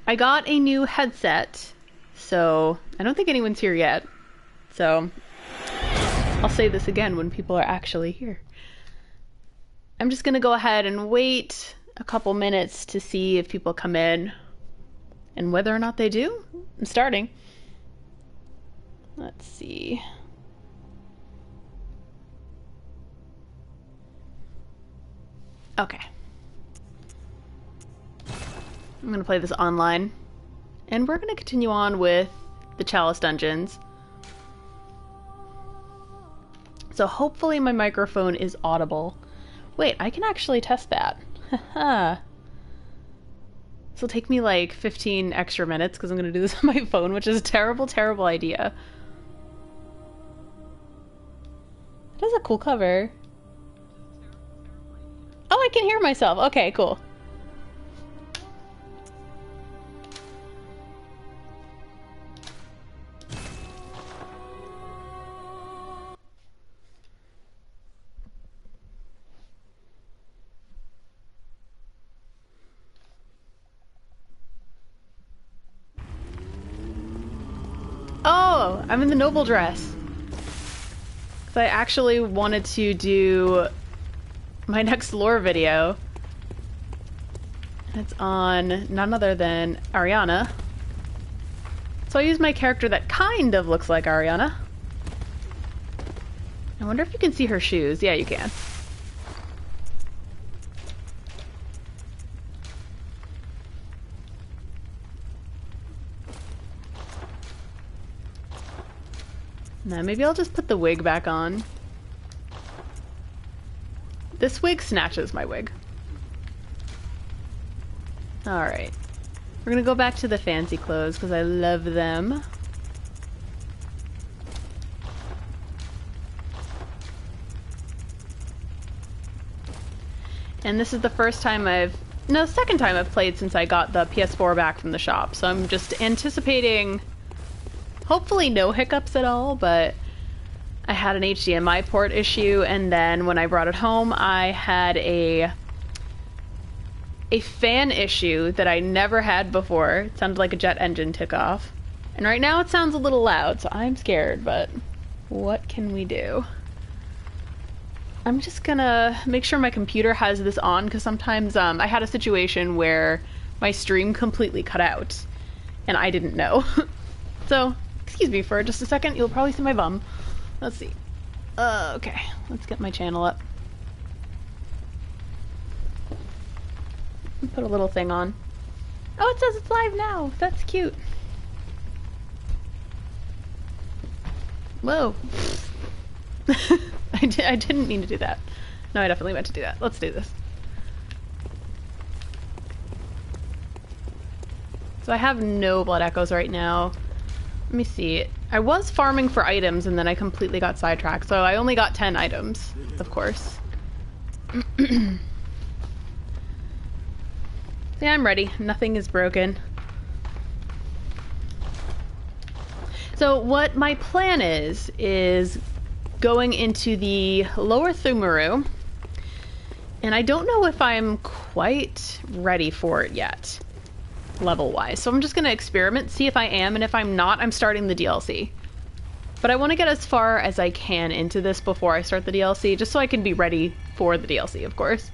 I got a new headset, so I don't think anyone's here yet. So I'll say this again when people are actually here. I'm just gonna go ahead and wait a couple minutes to see if people come in, and whether or not they do, I'm starting. Let's see. Okay. I'm gonna play this online, and we're gonna continue on with the Chalice dungeons. So hopefully my microphone is audible. Wait, I can actually test that. Haha. This will take me like 15 extra minutes because I'm gonna do this on my phone, which is a terrible, terrible idea. That is a cool cover. Oh, I can hear myself. Okay, cool. Oh, I'm in the noble dress. Because I actually wanted to do my next lore video. It's on none other than Ariana. So I use my character that kind of looks like Ariana. I wonder if you can see her shoes. Yeah, you can. Now maybe I'll just put the wig back on. This wig snatches my wig. Alright. We're gonna go back to the fancy clothes because I love them. And this is the first time no, second time I've played since I got the PS4 back from the shop. So I'm just anticipating hopefully no hiccups at all, but I had an HDMI port issue, and then when I brought it home, I had a fan issue that I never had before. It sounded like a jet engine took off. And right now it sounds a little loud, so I'm scared, but what can we do? I'm just gonna make sure my computer has this on, because sometimes I had a situation where my stream completely cut out, and I didn't know. So, excuse me for just a second, you'll probably see my bum. Let's see. Okay, let's get my channel up. Put a little thing on. Oh, it says it's live now. That's cute. Whoa. I didn't mean to do that. No, I definitely meant to do that. Let's do this. So I have no blood echoes right now. Let me see. I was farming for items and then I completely got sidetracked, so I only got 10 items, of course. Yeah, I'm ready. Nothing is broken. So what my plan is going into the lower Thumaru, and I don't know if I'm quite ready for it yet, level-wise. So I'm just going to experiment, see if I am, and if I'm not, I'm starting the DLC. But I want to get as far as I can into this before I start the DLC, just so I can be ready for the DLC, of course.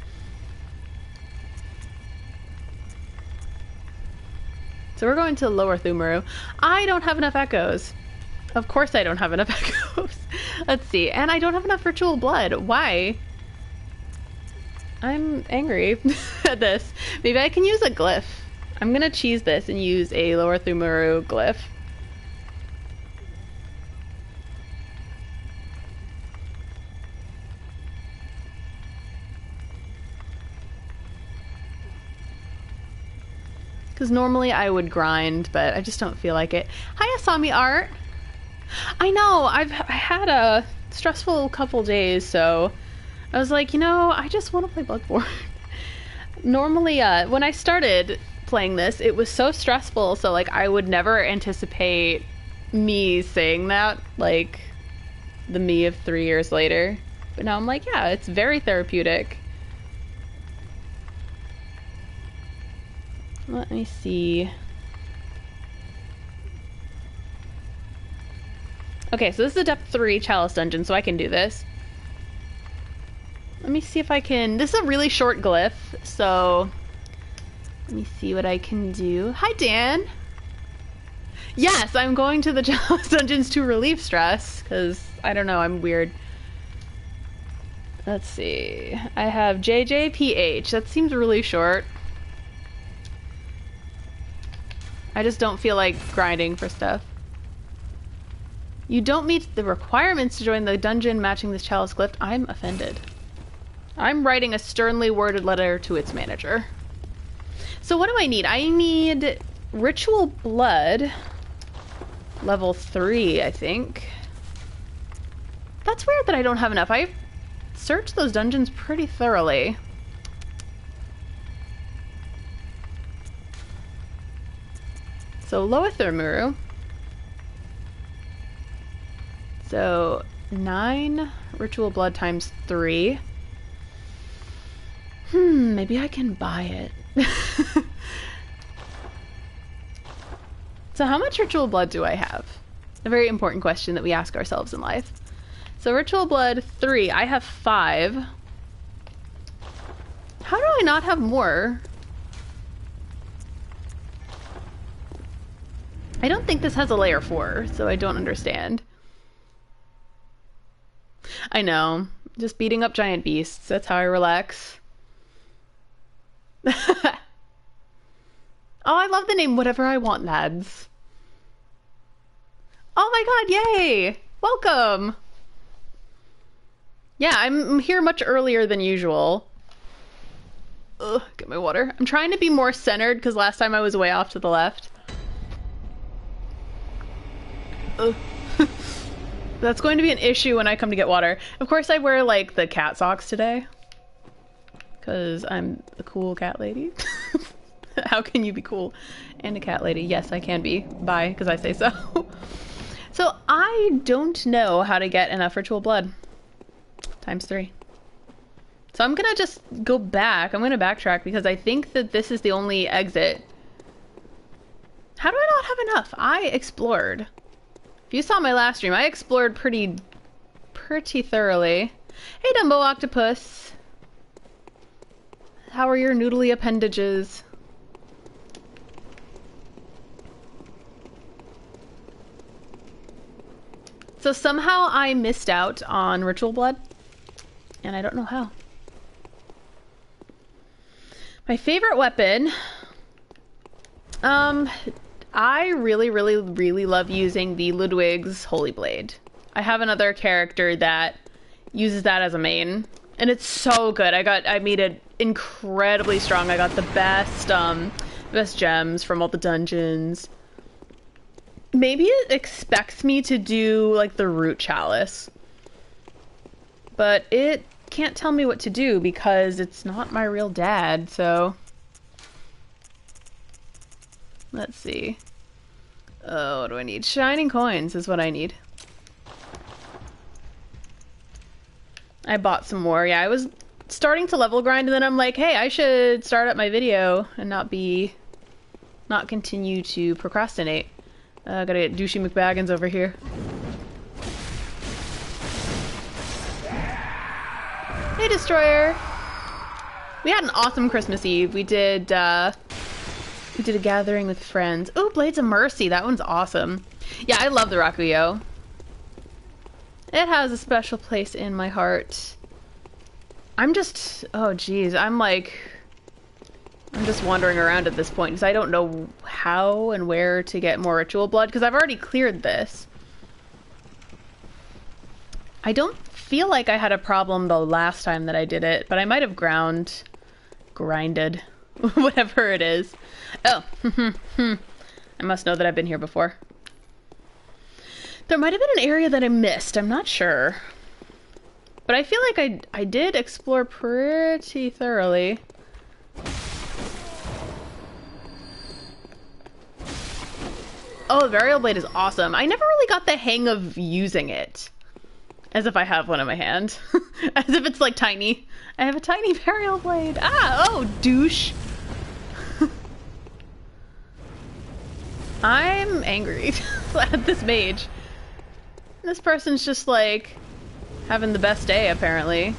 So we're going to Lower Thumaru. I don't have enough echoes. Of course I don't have enough echoes. Let's see. And I don't have enough ritual blood. Why? I'm angry at this. Maybe I can use a glyph. I'm gonna cheese this and use a Lower Thumaru glyph. Because normally I would grind, but I just don't feel like it. Hi, Asami Art! I know, I had a stressful couple days, so I was like, you know, I just want to play Bloodborne. Normally, when I started playing this, it was so stressful, so like I would never anticipate me saying that, like the me of 3 years later. But now I'm like, yeah, it's very therapeutic. Let me see. Okay, so this is a depth 3 Chalice dungeon, so I can do this. Let me see if I can... This is a really short glyph, so... Let me see what I can do. Hi, Dan! Yes, I'm going to the Chalice dungeons to relieve stress, because, I don't know, I'm weird. Let's see. I have JJPH. That seems really short. I just don't feel like grinding for stuff. You don't meet the requirements to join the dungeon matching this Chalice glyph. I'm offended. I'm writing a sternly worded letter to its manager. So what do I need? I need Ritual Blood. Level 3, I think. That's weird that I don't have enough. I've searched those dungeons pretty thoroughly. So Loethirmuru. So 9 Ritual Blood times 3. Maybe I can buy it. So how much Ritual Blood do I have? A very important question that we ask ourselves in life. So Ritual Blood 3. I have 5. How do I not have more? I don't think this has a layer 4, so I don't understand. I know. Just beating up giant beasts. That's how I relax. Oh, I love the name Whatever I Want, lads. Oh my god, yay! Welcome! Yeah, I'm here much earlier than usual. Ugh, get my water. I'm trying to be more centered because last time I was way off to the left. Ugh. That's going to be an issue when I come to get water. Of course I wear, like, the cat socks today. Because I'm a cool cat lady. How can you be cool and a cat lady? Yes, I can be. Bye, because I say so. So I don't know how to get enough Ritual Blood. Times 3. So I'm gonna just go back. I'm gonna backtrack because I think that this is the only exit. How do I not have enough? I explored. If you saw my last stream, I explored pretty thoroughly. Hey, Dumbo Octopus. How are your noodly appendages? So somehow I missed out on Ritual Blood, and I don't know how. My favorite weapon, I really love using the Ludwig's Holy Blade. I have another character that uses that as a main, and it's so good. I made it incredibly strong. I got the best gems from all the dungeons. Maybe it expects me to do, like, the root chalice. But it can't tell me what to do because it's not my real dad, so... Let's see. Oh, what do I need? Shining coins is what I need. I bought some more. Yeah, I was starting to level grind, and then I'm like, hey, I should start up my video and not continue to procrastinate. Gotta get douchey McBaggins over here. Hey, Destroyer! We had an awesome Christmas Eve. We did a gathering with friends. Oh, Blades of Mercy. That one's awesome. Yeah, I love the Rakuyo. It has a special place in my heart. Oh geez, I'm just wandering around at this point because I don't know how and where to get more Ritual Blood because I've already cleared this. I don't feel like I had a problem the last time that I did it, but I might have grinded, whatever it is. Oh, I must know that I've been here before. There might have been an area that I missed, I'm not sure. But I feel like I did explore pretty thoroughly. Oh, the Burial Blade is awesome. I never really got the hang of using it. As if I have one in my hand. As if it's like tiny. I have a tiny Burial Blade. Ah, oh, douche. I'm angry at this mage. This person's just like having the best day, apparently.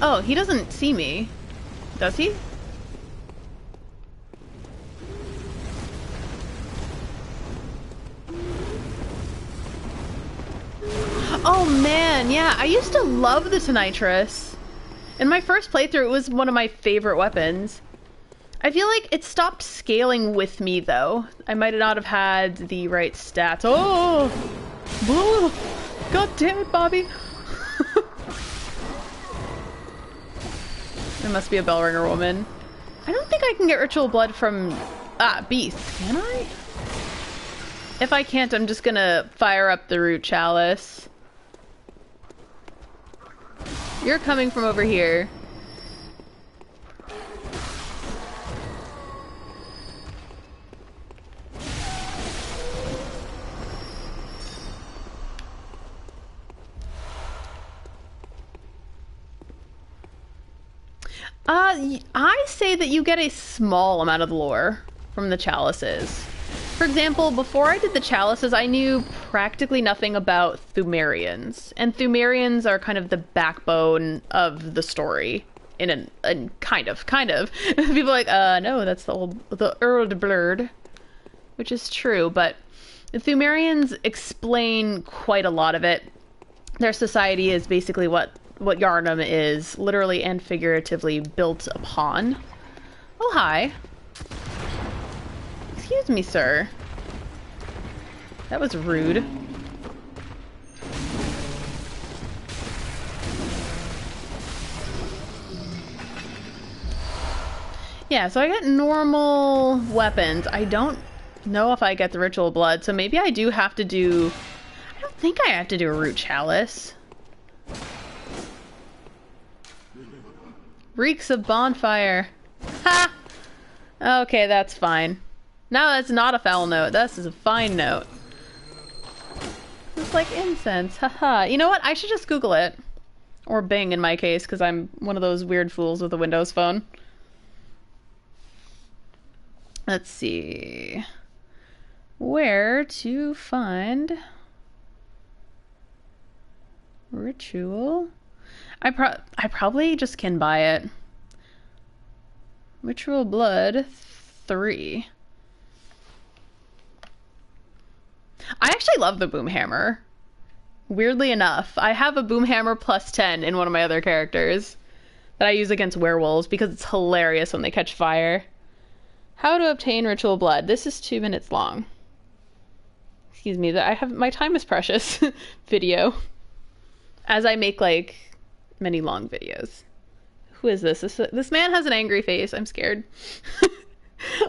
Oh, he doesn't see me. Does he? Oh man, yeah, I used to love the Tonitrus. In my first playthrough, it was one of my favorite weapons. I feel like it stopped scaling with me, though. I might not have had the right stats. Oh! Oh! God damn it, Bobby! There must be a bell ringer woman. I don't think I can get ritual blood from... Beast. Can I? If I can't, I'm just gonna fire up the root chalice. You're coming from over here. I say that you get a small amount of lore from the chalices. For example, before I did the chalices, I knew practically nothing about Thumerians. And Thumerians are kind of the backbone of the story. In kind of. People are like, no, that's the Earl Blurred. Which is true, but the Thumerians explain quite a lot of it. Their society is basically what Yharnam is, literally and figuratively, built upon. Oh, hi. Excuse me, sir. That was rude. Yeah, so I get normal weapons. I don't know if I get the ritual blood, so maybe I do have to do... I don't think I have to do a root chalice. Reeks of bonfire. Ha! Okay, that's fine. No, that's not a foul note. This is a fine note. It's like incense. Haha. You know what? I should just Google it. Or Bing in my case, because I'm one of those weird fools with a Windows phone. Let's see. Where to find ritual? I probably just can buy it. Ritual blood 3. I actually love the boom hammer. Weirdly enough, I have a boom hammer plus 10 in one of my other characters that I use against werewolves because it's hilarious when they catch fire. How to obtain ritual blood. This is 2 minutes long. Excuse me, that I have my time is precious video. As I make like many long videos. Who is this? This man has an angry face. I'm scared.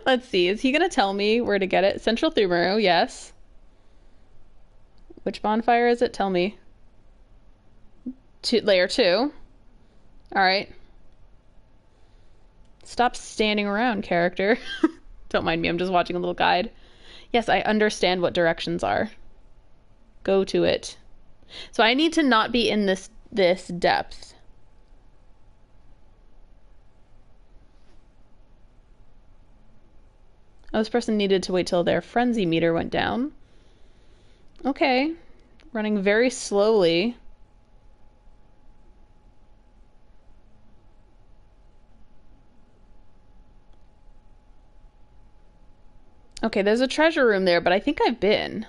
Let's see. Is he gonna tell me where to get it? Central Thumeru, yes. Which bonfire is it? Tell me. Layer 2. Alright. Stop standing around, character. Don't mind me, I'm just watching a little guide. Yes, I understand what directions are. Go to it. So I need to not be in this depth. Oh, this person needed to wait till their frenzy meter went down. Okay. Running very slowly. Okay, there's a treasure room there, but I think I've been.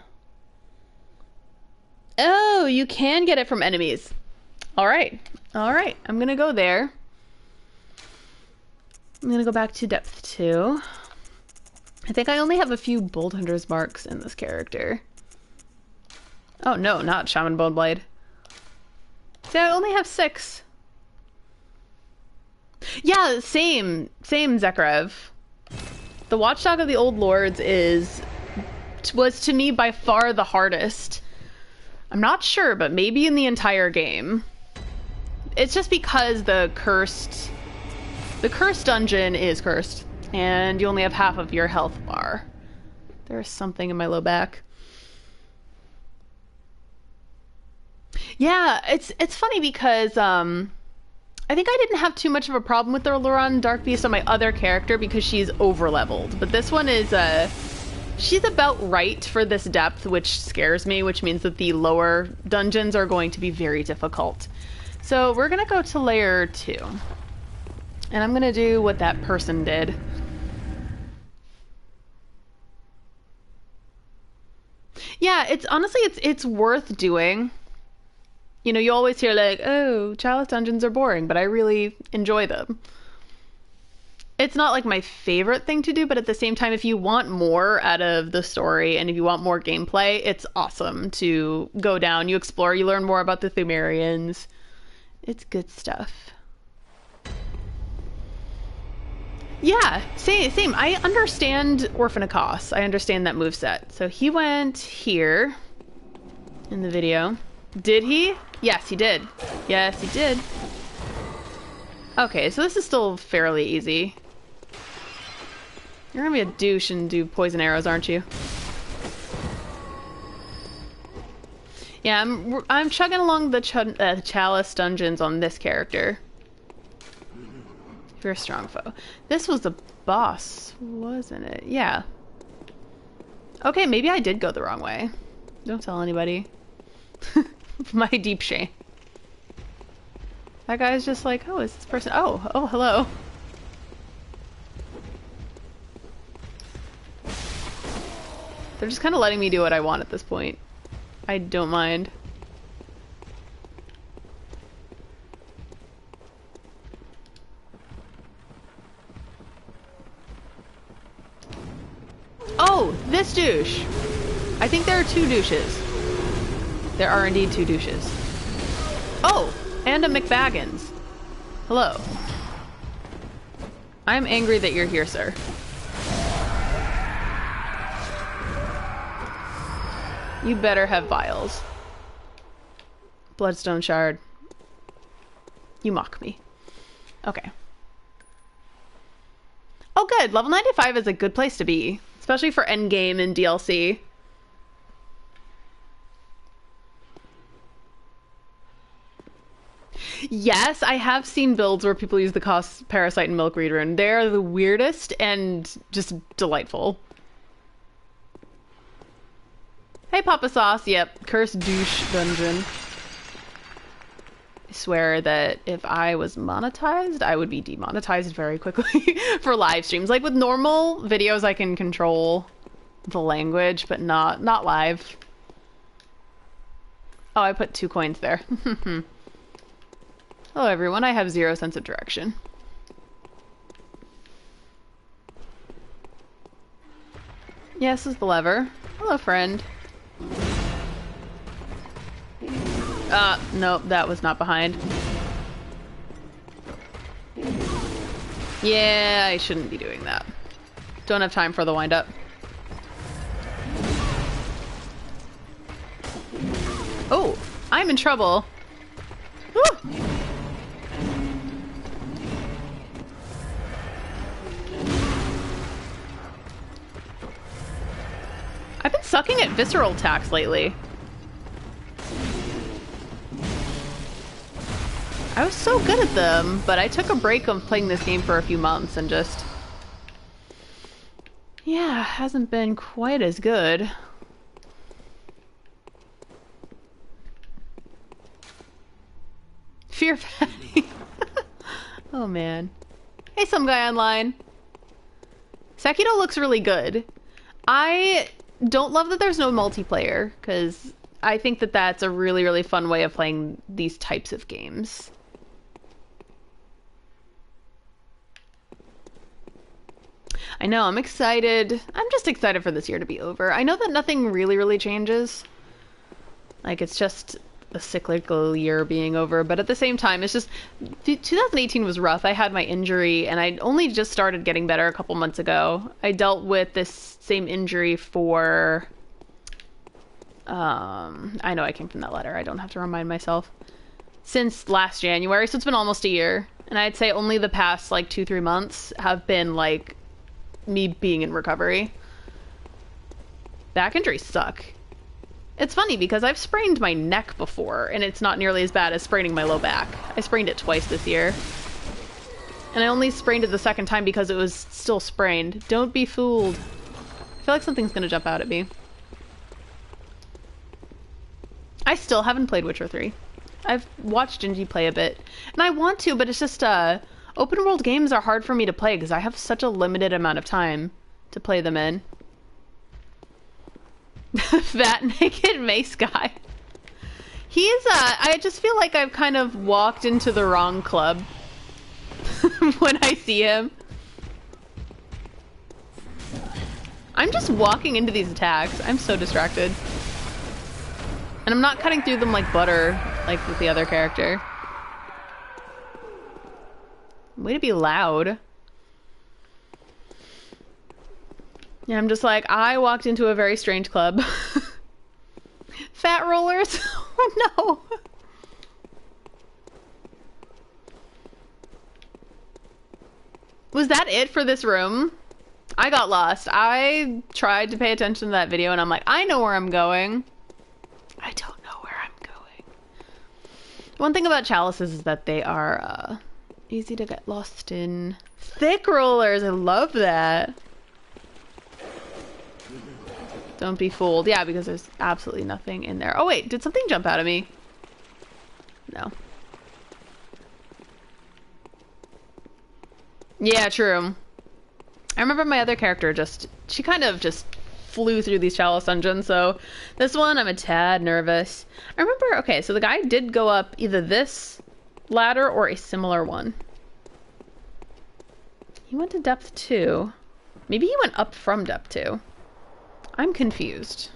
Oh, you can get it from enemies. Alright. Alright, I'm gonna go there. I'm gonna go back to depth 2. I think I only have a few Bolt Hunter's marks in this character. Oh no, not Shaman Boneblade. See, I only have 6. Yeah, same Zekrev. The Watchdog of the Old Lords was to me by far the hardest. I'm not sure, but maybe in the entire game. It's just because the cursed dungeon is cursed, and you only have half of your health bar. There's something in my low back. Yeah, it's funny because I think I didn't have too much of a problem with the Luran Dark Beast on my other character because she's over-leveled. But this one is She's about right for this depth, which scares me, which means that the lower dungeons are going to be very difficult. So we're gonna go to layer 2. And I'm gonna do what that person did. Yeah, it's honestly, it's worth doing. You know, you always hear like, oh, Chalice dungeons are boring, but I really enjoy them. It's not like my favorite thing to do, but at the same time, if you want more out of the story and if you want more gameplay, it's awesome to go down, you explore, you learn more about the Thumerians. It's good stuff. Yeah, same. I understand Orphan Akos. I understand that moveset. So he went here in the video. Did he? Yes, he did. Yes, he did. Okay, so this is still fairly easy. You're gonna be a douche and do poison arrows, aren't you? Yeah, I'm chugging along the Chalice dungeons on this character. You're a strong foe. This was the boss, wasn't it? Yeah. Okay, maybe I did go the wrong way. Don't tell anybody. My deep shame. That guy's just like, oh, is this person? Oh, hello. They're just kind of letting me do what I want at this point. I don't mind. Oh, this douche! I think there are 2 douches. There are indeed 2 douches. Oh, and a McBaggins. Hello. I'm angry that you're here, sir. You better have vials. Bloodstone shard. You mock me. Okay. Oh good, level 95 is a good place to be. Especially for endgame and DLC. Yes, I have seen builds where people use the Cost Parasite and Milkweed Rune. They're the weirdest and just delightful. Hey, Papa Sauce. Yep, cursed douche dungeon. I swear that if I was monetized, I would be demonetized very quickly for live streams. Like with normal videos, I can control the language, but not live. Oh, I put 2 coins there. Hello, everyone. I have 0 sense of direction. Yeah, this is the lever. Hello, friend. Nope, that was not behind. Yeah, I shouldn't be doing that. Don't have time for the wind-up. Oh, I'm in trouble. Woo! I've been sucking at visceral attacks lately. I was so good at them, but I took a break of playing this game for a few months and just... yeah, hasn't been quite as good. Fear Fatty. Oh man. Hey, some guy online. Sekiro looks really good. I don't love that there's no multiplayer, because I think that that's a really, really fun way of playing these types of games. I know, I'm excited. I'm just excited for this year to be over. I know that nothing really, really changes. Like, it's just a cyclical year being over, but at the same time, it's just... 2018 was rough. I had my injury, and I only just started getting better a couple months ago. I dealt with this same injury for... I know I came from that letter. I don't have to remind myself. Since last January, so it's been almost a year. And I'd say only the past, like, 2-3 months have been, like, me being in recovery. Back injuries suck. It's funny because I've sprained my neck before, and it's not nearly as bad as spraining my low back. I sprained it twice this year. And I only sprained it the second time because it was still sprained. Don't be fooled. feel like something's gonna jump out at me. I still haven't played Witcher 3. I've watched Gingy play a bit, and I want to, but it's just, open world games are hard for me to play because I have such a limited amount of time to play them in. Fat naked mace guy. He's, I just feel like I've kind of walked into the wrong club when I see him. I'm just walking into these attacks. I'm so distracted. And I'm not cutting through them like butter, like with the other character. Way to be loud. Yeah, I'm just like, I walked into a very strange club. Fat rollers? Oh no. Was that it for this room? I got lost. I tried to pay attention to that video and I'm like, I know where I'm going. I don't know where I'm going. One thing about chalices is that they are easy to get lost in. Thick rollers, I love that. Don't be fooled. Yeah, because there's absolutely nothing in there. Oh wait, did something jump out of me? No. Yeah, true. I remember my other character she kind of just flew through these chalice dungeons, so this one I'm a tad nervous. I remember, okay, so the guy did go up either this ladder or a similar one. He went to depth 2. Maybe he went up from depth 2. I'm confused.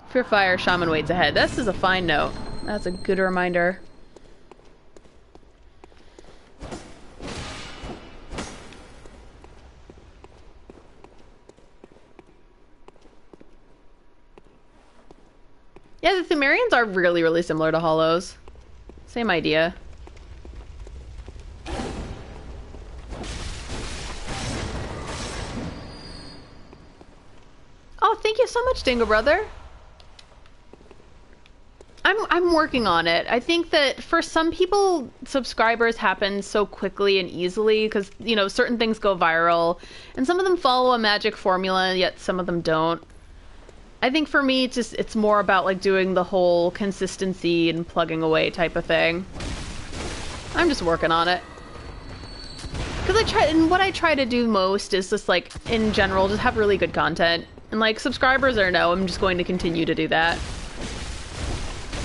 Fear fire, shaman waits ahead. This is a fine note. That's a good reminder. Yeah, the Thumerians are really, really similar to Hollows. Same idea. Oh, thank you so much, Dingo Brother. I'm working on it. I think that for some people, subscribers happen so quickly and easily because, you know, certain things go viral and some of them follow a magic formula, yet some of them don't. I think for me, it's more about like doing the whole consistency and plugging away type of thing. I'm just working on it. Because what I try to do most is just like, in general, just have really good content. And like, subscribers or no, I'm just going to continue to do that.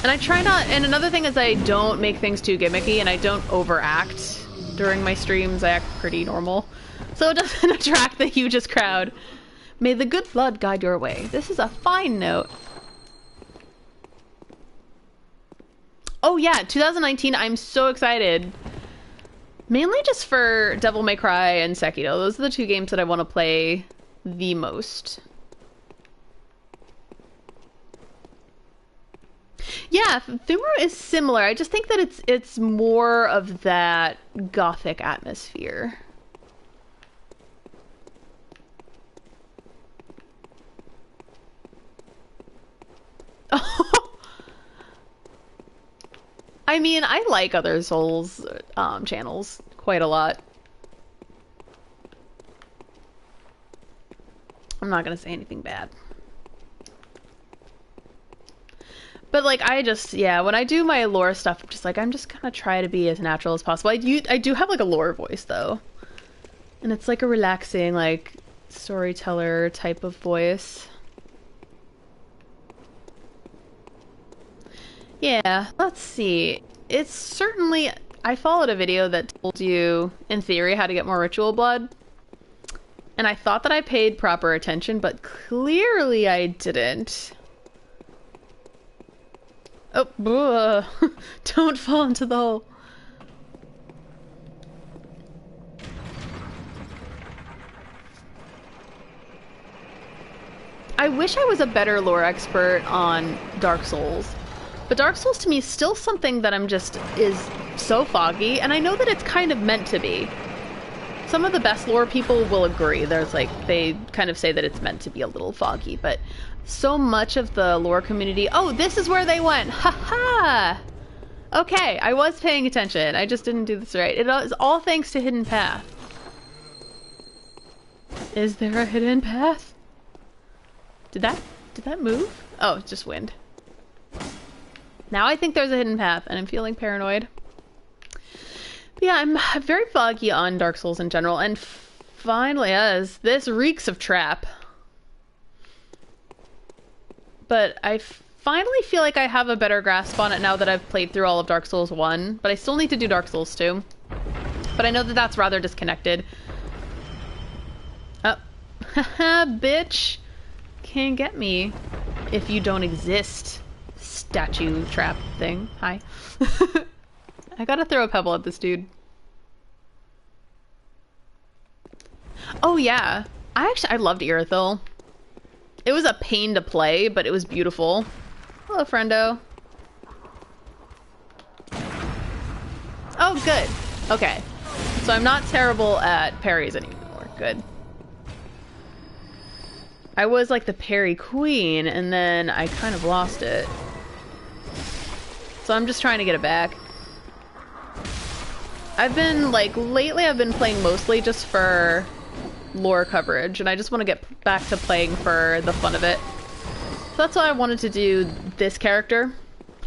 And I try not, and another thing is I don't make things too gimmicky and I don't overact during my streams. I act pretty normal. So it doesn't attract the hugest crowd. May the good blood guide your way. This is a fine note. Oh yeah, 2019, I'm so excited. Mainly just for Devil May Cry and Sekiro. Those are the two games that I want to play the most. Yeah, Thumer is similar. I just think that it's more of that gothic atmosphere. I mean, I like other Souls channels quite a lot. I'm not gonna say anything bad. But like, I just, yeah, when I do my lore stuff, I'm just gonna try to be as natural as possible. I do have like a lore voice though. And it's like a relaxing, like, storyteller type of voice. Yeah, let's see. It's certainly, I followed a video that told you, in theory, how to get more ritual blood. And I thought that I paid proper attention, but clearly I didn't. Oh, don't fall into the hole. I wish I was a better lore expert on Dark Souls. But Dark Souls to me is still something that is so foggy, and I know that it's kind of meant to be. Some of the best lore people will agree. They kind of say that it's meant to be a little foggy, but so much of the lore community... Oh, this is where they went! Ha ha! Okay, I was paying attention. I just didn't do this right. It is all thanks to Hidden Path. Is there a hidden path? Did that move? Oh, it's just wind. Now I think there's a hidden path, and I'm feeling paranoid. But yeah, I'm very foggy on Dark Souls in general, and finally, this reeks of trap. But I finally feel like I have a better grasp on it now that I've played through all of Dark Souls 1, but I still need to do Dark Souls 2. But I know that that's rather disconnected. Oh, haha, bitch. Can't get me if you don't exist. Statue trap thing. Hi. I gotta throw a pebble at this dude. Oh yeah. I loved Irithyll. It was a pain to play, but it was beautiful. Hello, friendo. Oh, good. Okay. So I'm not terrible at parries anymore. Good. I was like the parry queen, and then I kind of lost it. So I'm just trying to get it back. I've been, like, lately I've been playing mostly just for lore coverage, and I just want to get back to playing for the fun of it. So that's why I wanted to do this character.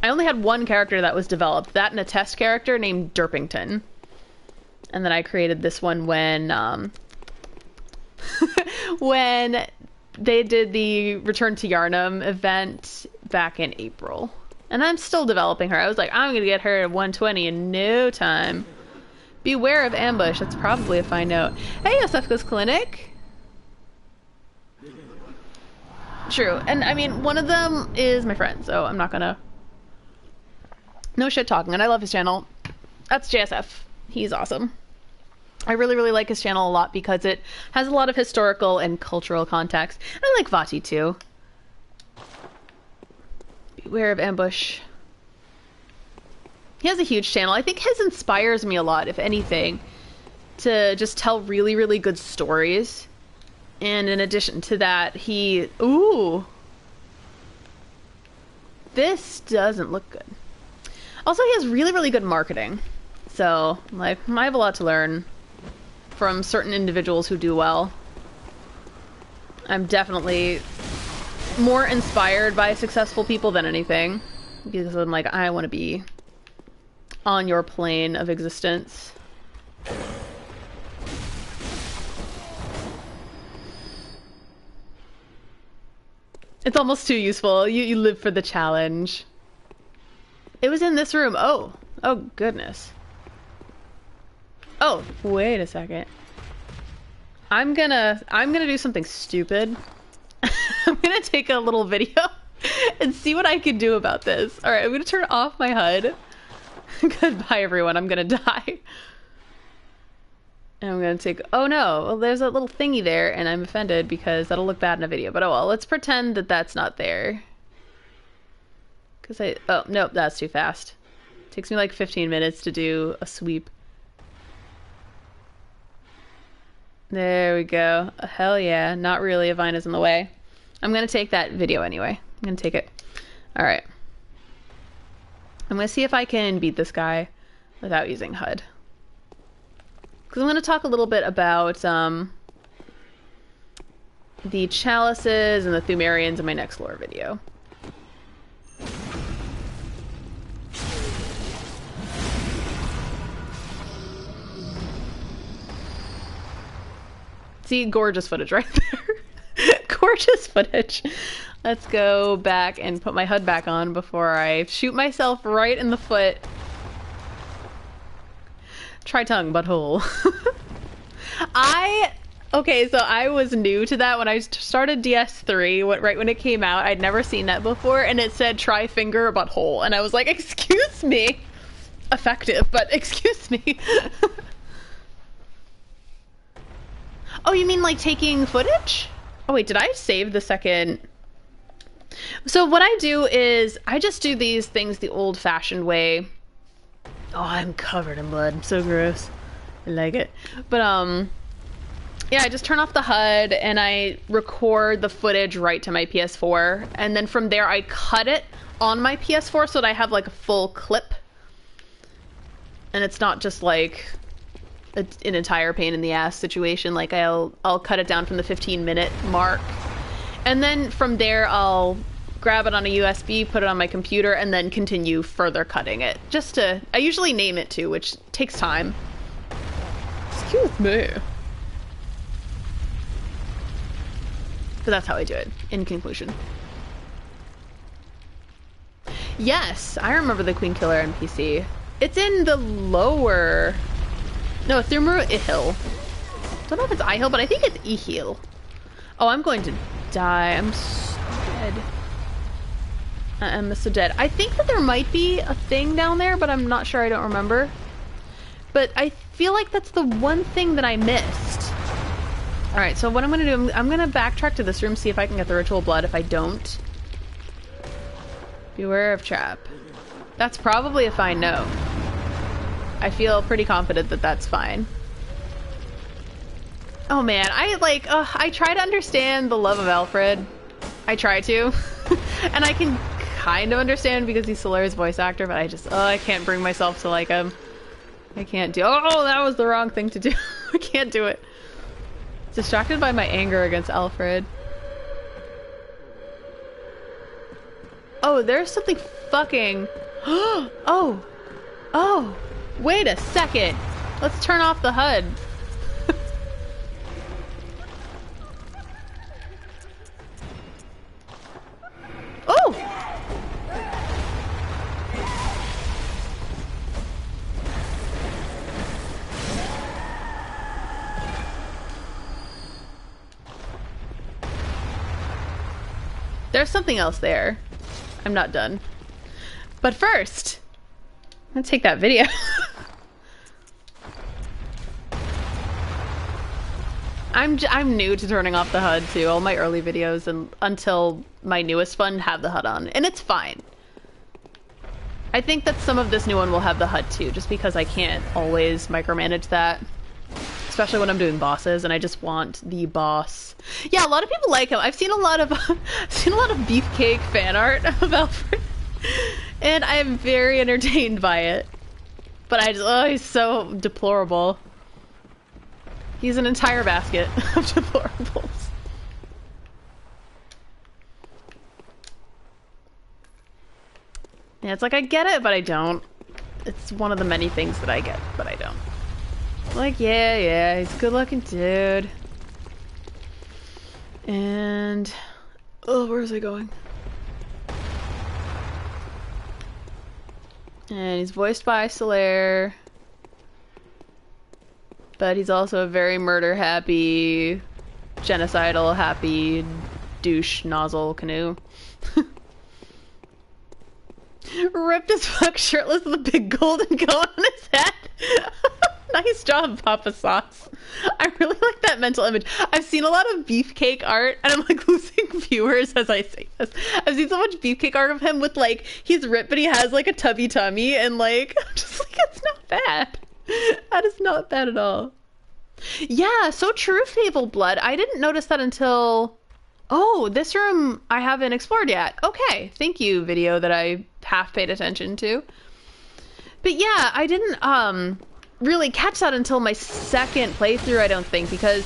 I only had one character that was developed, that and a test character named Derpington. And then I created this one when, when they did the Return to Yharnam event back in April. And I'm still developing her. I was like, I'm gonna get her at 120 in no time. Beware of ambush. That's probably a fine note. Hey, Yosefka's Clinic. True. And I mean, one of them is my friend, so I'm not gonna... No shit talking. And I love his channel. That's JSF. He's awesome. I really, really like his channel a lot because it has a lot of historical and cultural context. And I like Vati too. Beware of ambush. He has a huge channel. I think his inspires me a lot, if anything, to just tell really, really good stories. And in addition to that, he... Ooh! This doesn't look good. Also, he has really, really good marketing. So, like, I have a lot to learn from certain individuals who do well. I'm definitely more inspired by successful people than anything. Because I'm like, I want to be on your plane of existence. It's almost too useful. You live for the challenge. It was in this room. Oh. Oh, goodness. Oh, wait a second. I'm gonna do something stupid. I'm gonna take a little video and see what I can do about this. Alright, I'm gonna turn off my HUD. Goodbye, everyone. I'm gonna die. And I'm gonna take... Oh, no. Well, there's a little thingy there, and I'm offended because that'll look bad in a video. But oh well, let's pretend that that's not there. Because I... Oh, nope, that's too fast. It takes me like 15 minutes to do a sweep. There we go. Hell yeah. Not really. A vine is in the way. I'm gonna take that video anyway. I'm gonna take it. Alright. I'm gonna see if I can beat this guy without using HUD. Because I'm gonna talk a little bit about the Chalices and the Thumerians in my next lore video. See, gorgeous footage right there. Gorgeous footage. Let's go back and put my HUD back on before I shoot myself right in the foot. Try tongue, butthole. Okay, so I was new to that when I started DS3, right when it came out. I'd never seen that before, and it said try finger, butthole. And I was like, excuse me. Effective, but excuse me. Oh, you mean like taking footage? Oh wait, did I save the second? So what I do is, I just do these things the old-fashioned way. Oh, I'm covered in blood. So gross. I like it. But, yeah, I just turn off the HUD and I record the footage right to my PS4. And then from there, I cut it on my PS4 so that I have, like, a full clip. And it's not just like an entire pain in the ass situation. Like I'll cut it down from the 15-minute mark, and then from there I'll grab it on a USB, put it on my computer, and then continue further cutting it. I usually name it too, which takes time. Excuse me. But that's how I do it, in conclusion. Yes, I remember the Queen Killer NPC. It's in the lower... No, it's near Ihil. Don't know if it's Ihil, but I think it's Ihil. Oh, I'm going to die. I'm so dead. I'm so dead. I think that there might be a thing down there, but I'm not sure. I don't remember. But I feel like that's the one thing that I missed. Alright, so what I'm going to do, I'm going to backtrack to this room, see if I can get the ritual blood. If I don't, beware of trap. That's probably a fine no. I feel pretty confident that that's fine. Oh man, I try to understand the love of Alfred. I try to. And I can kind of understand because he's Solaire's voice actor, but I can't bring myself to like him. I can't do. Oh, that was the wrong thing to do. I can't do it. Distracted by my anger against Alfred. Oh, there's something fucking... Oh! Oh! Wait a second! Let's turn off the HUD. Oh! There's something else there. I'm not done. But first, let's take that video. I'm new to turning off the HUD too. All my early videos and until my newest one have the HUD on, and it's fine. I think that some of this new one will have the HUD too, just because I can't always micromanage that. Especially when I'm doing bosses and I just want the boss. Yeah, a lot of people like him. I've seen a lot of beefcake fan art of Alfred. And I am very entertained by it. But he's so deplorable. He's an entire basket of deplorables. Yeah, it's like I get it, but I don't. It's one of the many things that I get, but I don't. Like, yeah, he's a good-looking dude. And... oh, where is he going? And he's voiced by Solaire. But he's also a very murder-happy, genocidal-happy douche nozzle canoe. Ripped as fuck, shirtless with a big golden cone on his head. Nice job, Papa Sauce. I really like that mental image. I've seen a lot of beefcake art, and I'm like losing viewers as I say this. I've seen so much beefcake art of him with like, he's ripped, but he has like a tubby tummy, and like, I'm just like, it's not bad. That is not bad at all. Yeah, so true, Fable Blood. I didn't notice that until... oh, this room I haven't explored yet. Okay, thank you, video that I half paid attention to. But yeah, I didn't really catch that until my second playthrough, I don't think, because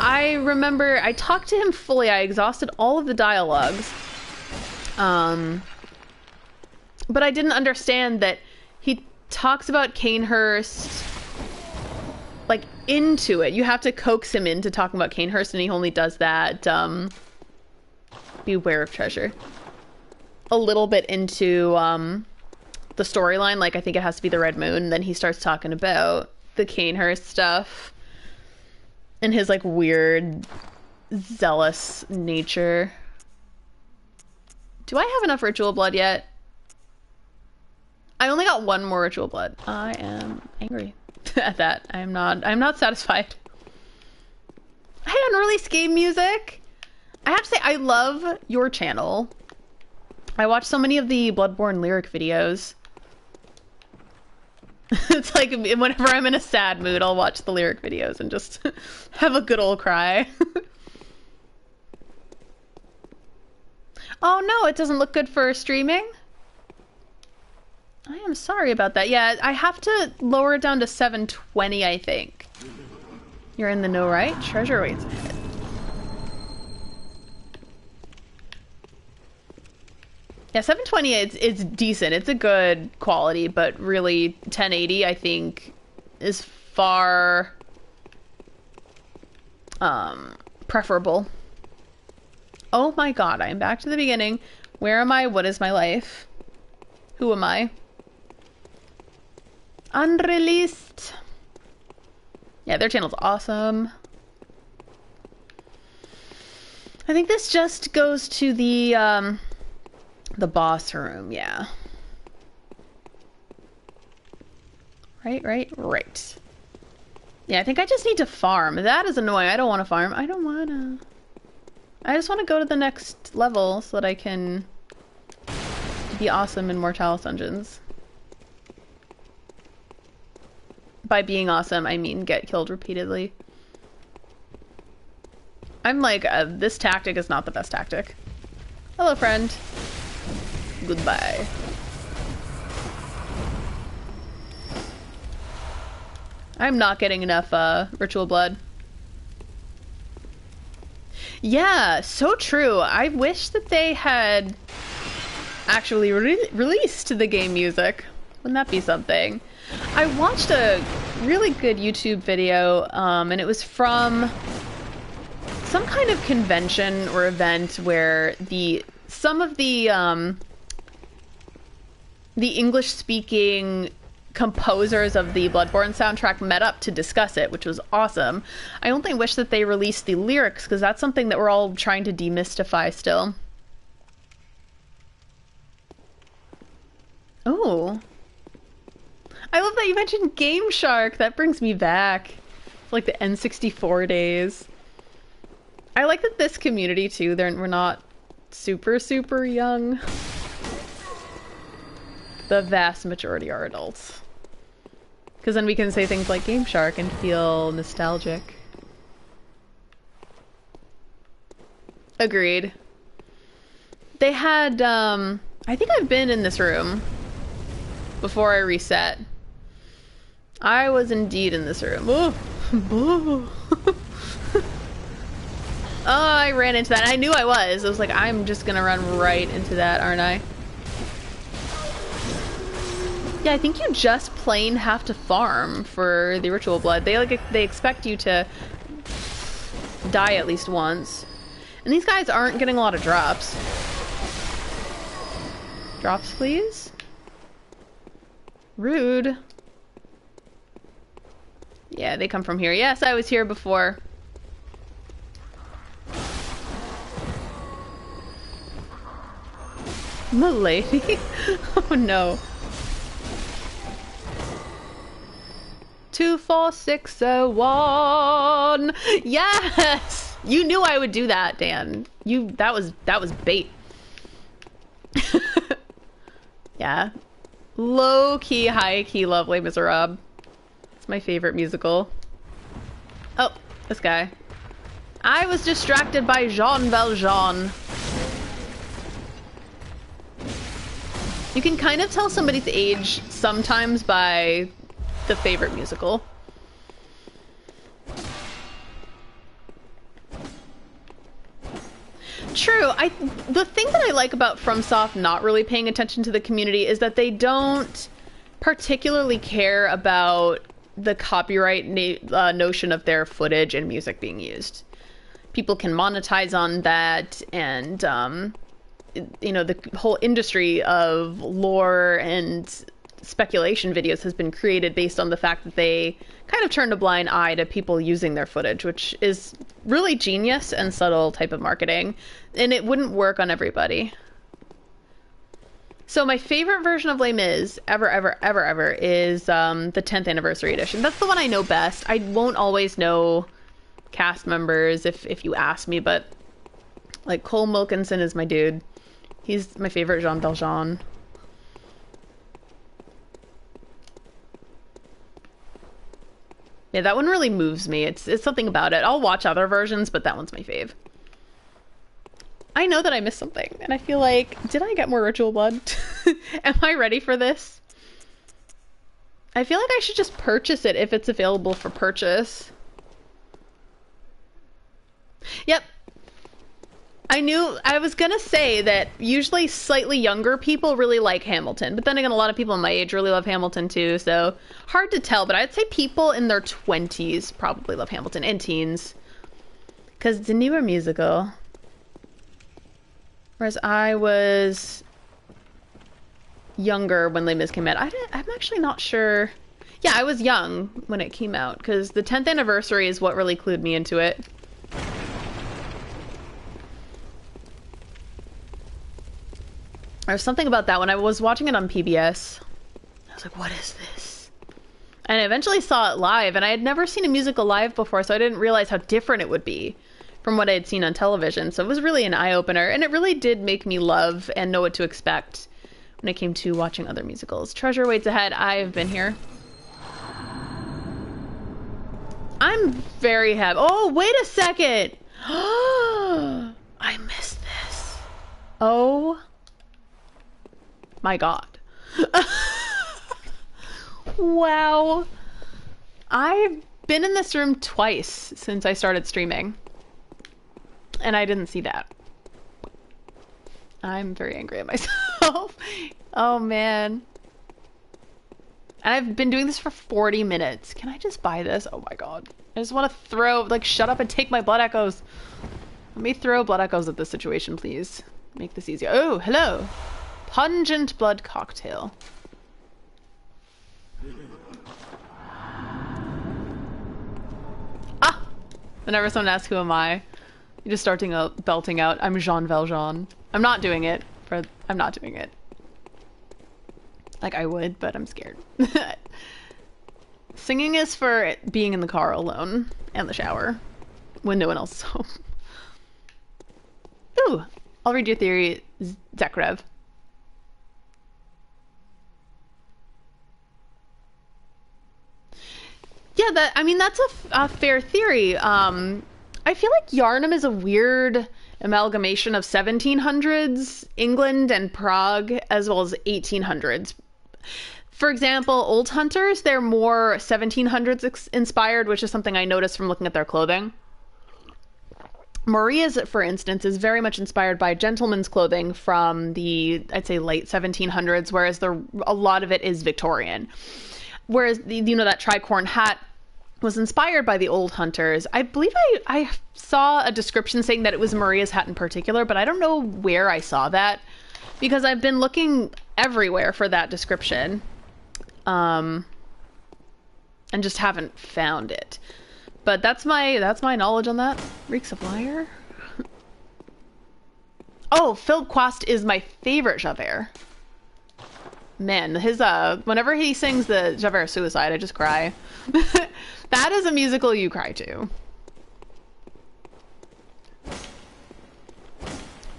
I remember I talked to him fully. I exhausted all of the dialogues. But I didn't understand that he talks about Canehurst like into it. You have to coax him into talking about Canehurst, and he only does that beware of treasure a little bit into the storyline. Like I think it has to be the Red Moon, and then he starts talking about the Canehurst stuff and his like weird zealous nature. Do I have enough ritual blood yet? I only got one more ritual blood. I am angry at that. I'm not satisfied. Hey, unreleased game music. I have to say, I love your channel. I watch so many of the Bloodborne lyric videos. It's like whenever I'm in a sad mood, I'll watch the lyric videos and just have a good old cry. Oh no, it doesn't look good for streaming? I am sorry about that. Yeah, I have to lower it down to 720, I think. You're in the know, right? Treasure waits ahead. Yeah, 720, it's decent. It's a good quality, but really 1080, I think, is far preferable. Oh my god, I am back to the beginning. Where am I? What is my life? Who am I? Unreleased. Yeah, their channel's awesome. I think this just goes to the boss room, yeah. Right. Yeah, I think I just need to farm. That is annoying. I don't want to farm. I just want to go to the next level so that I can be awesome in more Chalice dungeons. By being awesome, I mean get killed repeatedly. I'm like, this tactic is not the best tactic. Hello, friend. Goodbye. I'm not getting enough ritual blood. Yeah, so true. I wish that they had actually released the game music. Wouldn't that be something? I watched a really good YouTube video, and it was from some kind of convention or event where some of the English-speaking composers of the Bloodborne soundtrack met up to discuss it, which was awesome. I only wish that they released the lyrics, because that's something that we're all trying to demystify still. Oh. I love that you mentioned Game Shark. That brings me back. It's like the N64 days. I like that this community, too, we're not super, super young. The vast majority are adults. Because then we can say things like Game Shark and feel nostalgic. Agreed. They had, I think I've been in this room before I reset. I was indeed in this room. Oh, oh, I ran into that. I knew I was. I was like, I'm just gonna run right into that, aren't I? Yeah, I think you just plain have to farm for the ritual blood. They expect you to die at least once. And these guys aren't getting a lot of drops. Drops, please? Rude. Yeah, they come from here. Yes, I was here before. Milady? Oh no. 24601. Yes! You knew I would do that, Dan. That was bait. Yeah. Low key, high key, lovely Miserable. It's my favorite musical. Oh, this guy. I was distracted by Jean Valjean. You can kind of tell somebody's age sometimes by the favorite musical. True. The thing that I like about FromSoft not really paying attention to the community is that they don't particularly care about the copyright notion of their footage and music being used. People can monetize on that, and you know, the whole industry of lore and speculation videos has been created based on the fact that they kind of turned a blind eye to people using their footage, which is really genius and subtle type of marketing, and it wouldn't work on everybody. So my favorite version of Les Mis ever is the 10th anniversary edition. That's the one I know best. I won't always know cast members if you ask me, but like Cole Wilkinson is my dude. He's my favorite Jean Valjean. Yeah, that one really moves me. It's something about it. I'll watch other versions, but that one's my fave. I know that I missed something, and I feel like, did I get more ritual blood? Am I ready for this? I feel like I should just purchase it if it's available for purchase. Yep. I was gonna say that usually slightly younger people really like Hamilton, but then again, a lot of people my age really love Hamilton too, so hard to tell, but I'd say people in their 20s probably love Hamilton, and teens. Because it's a newer musical. Whereas I was younger when Les Mis came out. I'm actually not sure. Yeah, I was young when it came out, because the 10th anniversary is what really clued me into it. There's something about that when I was watching it on PBS. I was like, what is this? And I eventually saw it live, and I had never seen a musical live before, so I didn't realize how different it would be from what I had seen on television. So it was really an eye-opener, and it really did make me love and know what to expect when it came to watching other musicals. Treasure waits ahead. I've been here. I'm very happy. Oh, wait a second. I missed this. Oh my god. Wow. I've been in this room twice since I started streaming, and I didn't see that. I'm very angry at myself. Oh man. And I've been doing this for 40 minutes. Can I just buy this? Oh my god. I just want to throw, like, shut up and take my blood echoes. Let me throw blood echoes at this situation, please. Make this easier. Oh, hello. Pungent blood cocktail. Ah! Whenever someone asks who am I, you just start belting out, I'm Jean Valjean. I'm not doing it. I'm not doing it. Like I would, but I'm scared. Singing is for being in the car alone and the shower when no one else is home. Ooh! I'll read your theory, Zekrev. Yeah, that's a fair theory. I feel like Yarnum is a weird amalgamation of 1700s England and Prague, as well as 1800s. For example, Old Hunters, they're more 1700s inspired, which is something I noticed from looking at their clothing. Maria's, for instance, is very much inspired by gentleman's clothing from the, I'd say, late 1700s, whereas a lot of it is Victorian. Whereas, that tricorn hat was inspired by the Old Hunters. I believe I saw a description saying that it was Maria's hat in particular, but I don't know where I saw that, because I've been looking everywhere for that description, and just haven't found it. But that's my knowledge on that. Reeks of Liar. Oh, Philip Quast is my favorite Javert. Man, his whenever he sings the Javert Suicide, I just cry. That is a musical you cry to.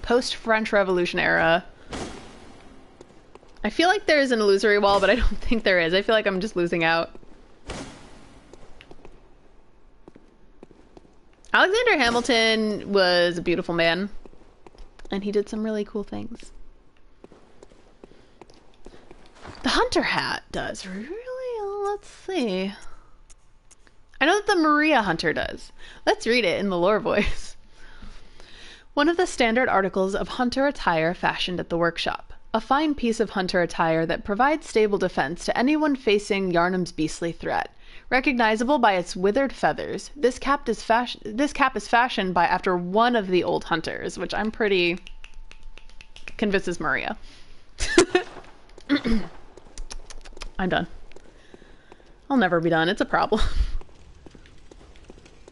Post-French Revolution era. I feel like there's an illusory wall, but I don't think there is. I feel like I'm just losing out. Alexander Hamilton was a beautiful man, and he did some really cool things. The Hunter hat does. Really? Let's see. I know that the Maria Hunter does. Let's read it in the lore voice. One of the standard articles of hunter attire fashioned at the workshop. A fine piece of hunter attire that provides stable defense to anyone facing Yarnum's beastly threat. Recognizable by its withered feathers, this cap is fashioned by after one of the old hunters, which I'm pretty convinced is Maria. I'm done. I'll never be done. It's a problem.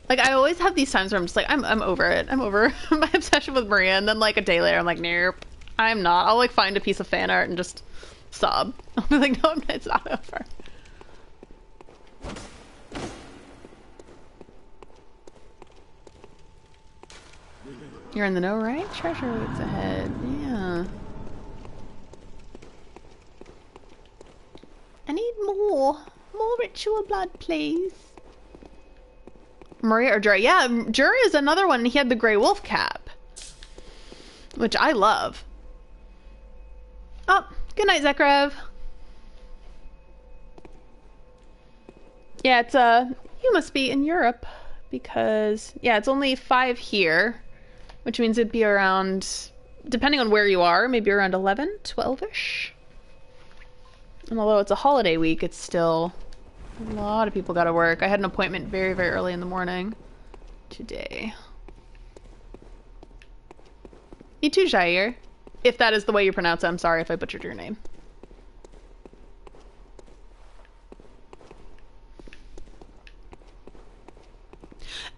Like, I always have these times where I'm just like, I'm over it. I'm over my obsession with Maria, and then like a day later, I'm like, nope, I'm not. I'll like find a piece of fan art and just sob. I'll be like, no, it's not over. You're in the know, right? Treasure waits ahead. Yeah. I need more ritual blood, please. Maria or Jury? Yeah, Jury is another one. He had the Grey Wolf cap, which I love. Oh, good night, Zekrev. Yeah, it's you must be in Europe because yeah, it's only 5 here, which means it'd be around, depending on where you are, maybe around 11, 12-ish. And although it's a holiday week, it's still a lot of people gotta work. I had an appointment very, very early in the morning today. You too, Jair. If that is the way you pronounce it, I'm sorry if I butchered your name.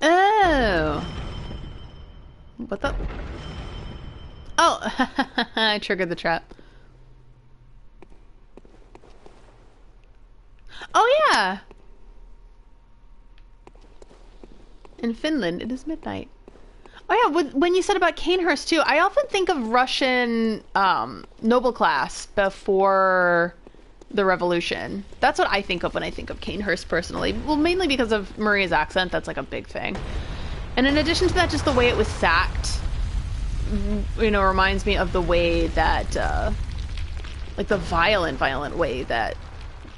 Oh! What the? Oh! I triggered the trap. Oh yeah! In Finland, it is midnight. Oh yeah, when you said about Canehurst too, I often think of Russian noble class before the revolution. That's what I think of when I think of Canehurst personally. Well, mainly because of Maria's accent, that's like a big thing. And in addition to that, just the way it was sacked, you know, reminds me of the way that, like the violent way that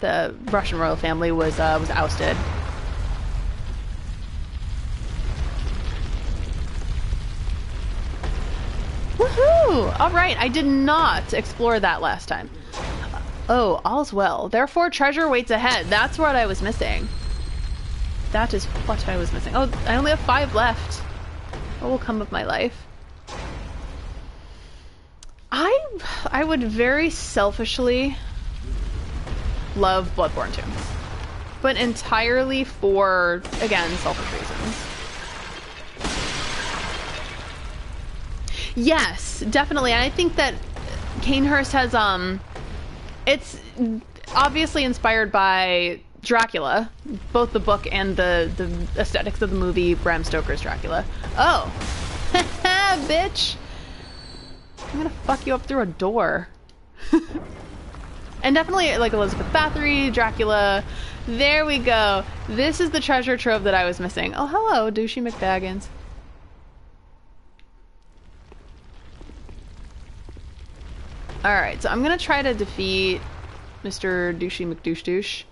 the Russian royal family was ousted. Woohoo! Alright, I did not explore that last time. Oh, all's well. Therefore, treasure waits ahead. That's what I was missing. That is what I was missing. Oh, I only have 5 left. What will come of my life? I would very selfishly love Bloodborne 2. But entirely for, again, selfish reasons. Yes, definitely. And I think that Canehurst has, it's obviously inspired by Dracula, both the book and the aesthetics of the movie Bram Stoker's Dracula. Oh, bitch! I'm gonna fuck you up through a door. And definitely like Elizabeth Bathory, Dracula. There we go. This is the treasure trove that I was missing. Oh, hello, Douchey McBaggins. Alright, so I'm gonna try to defeat Mr. Douchey McDouche,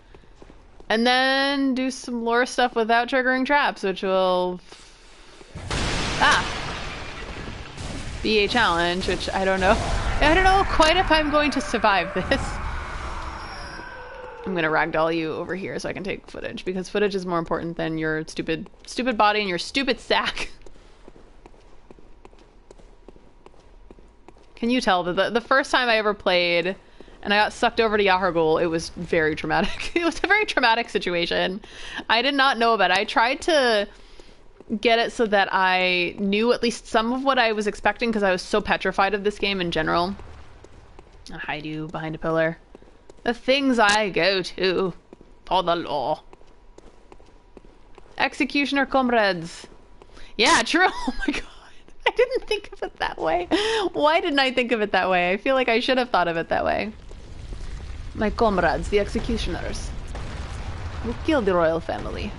and then do some lore stuff without triggering traps, which will be a challenge, which I don't know. I don't know quite if I'm going to survive this. I'm gonna ragdoll you over here so I can take footage, because footage is more important than your stupid body and your stupid sack. Can you tell that the first time I ever played and I got sucked over to Yahar'gul, it was very traumatic. It was a very traumatic situation. I did not know about it. I tried to get it so that I knew at least some of what I was expecting because I was so petrified of this game in general. I'll hide you behind a pillar. The things I go to for the law. Executioner comrades. Yeah, true. Oh my god. I didn't think of it that way. Why didn't I think of it that way? I feel like I should have thought of it that way. My comrades, the executioners, will kill the royal family.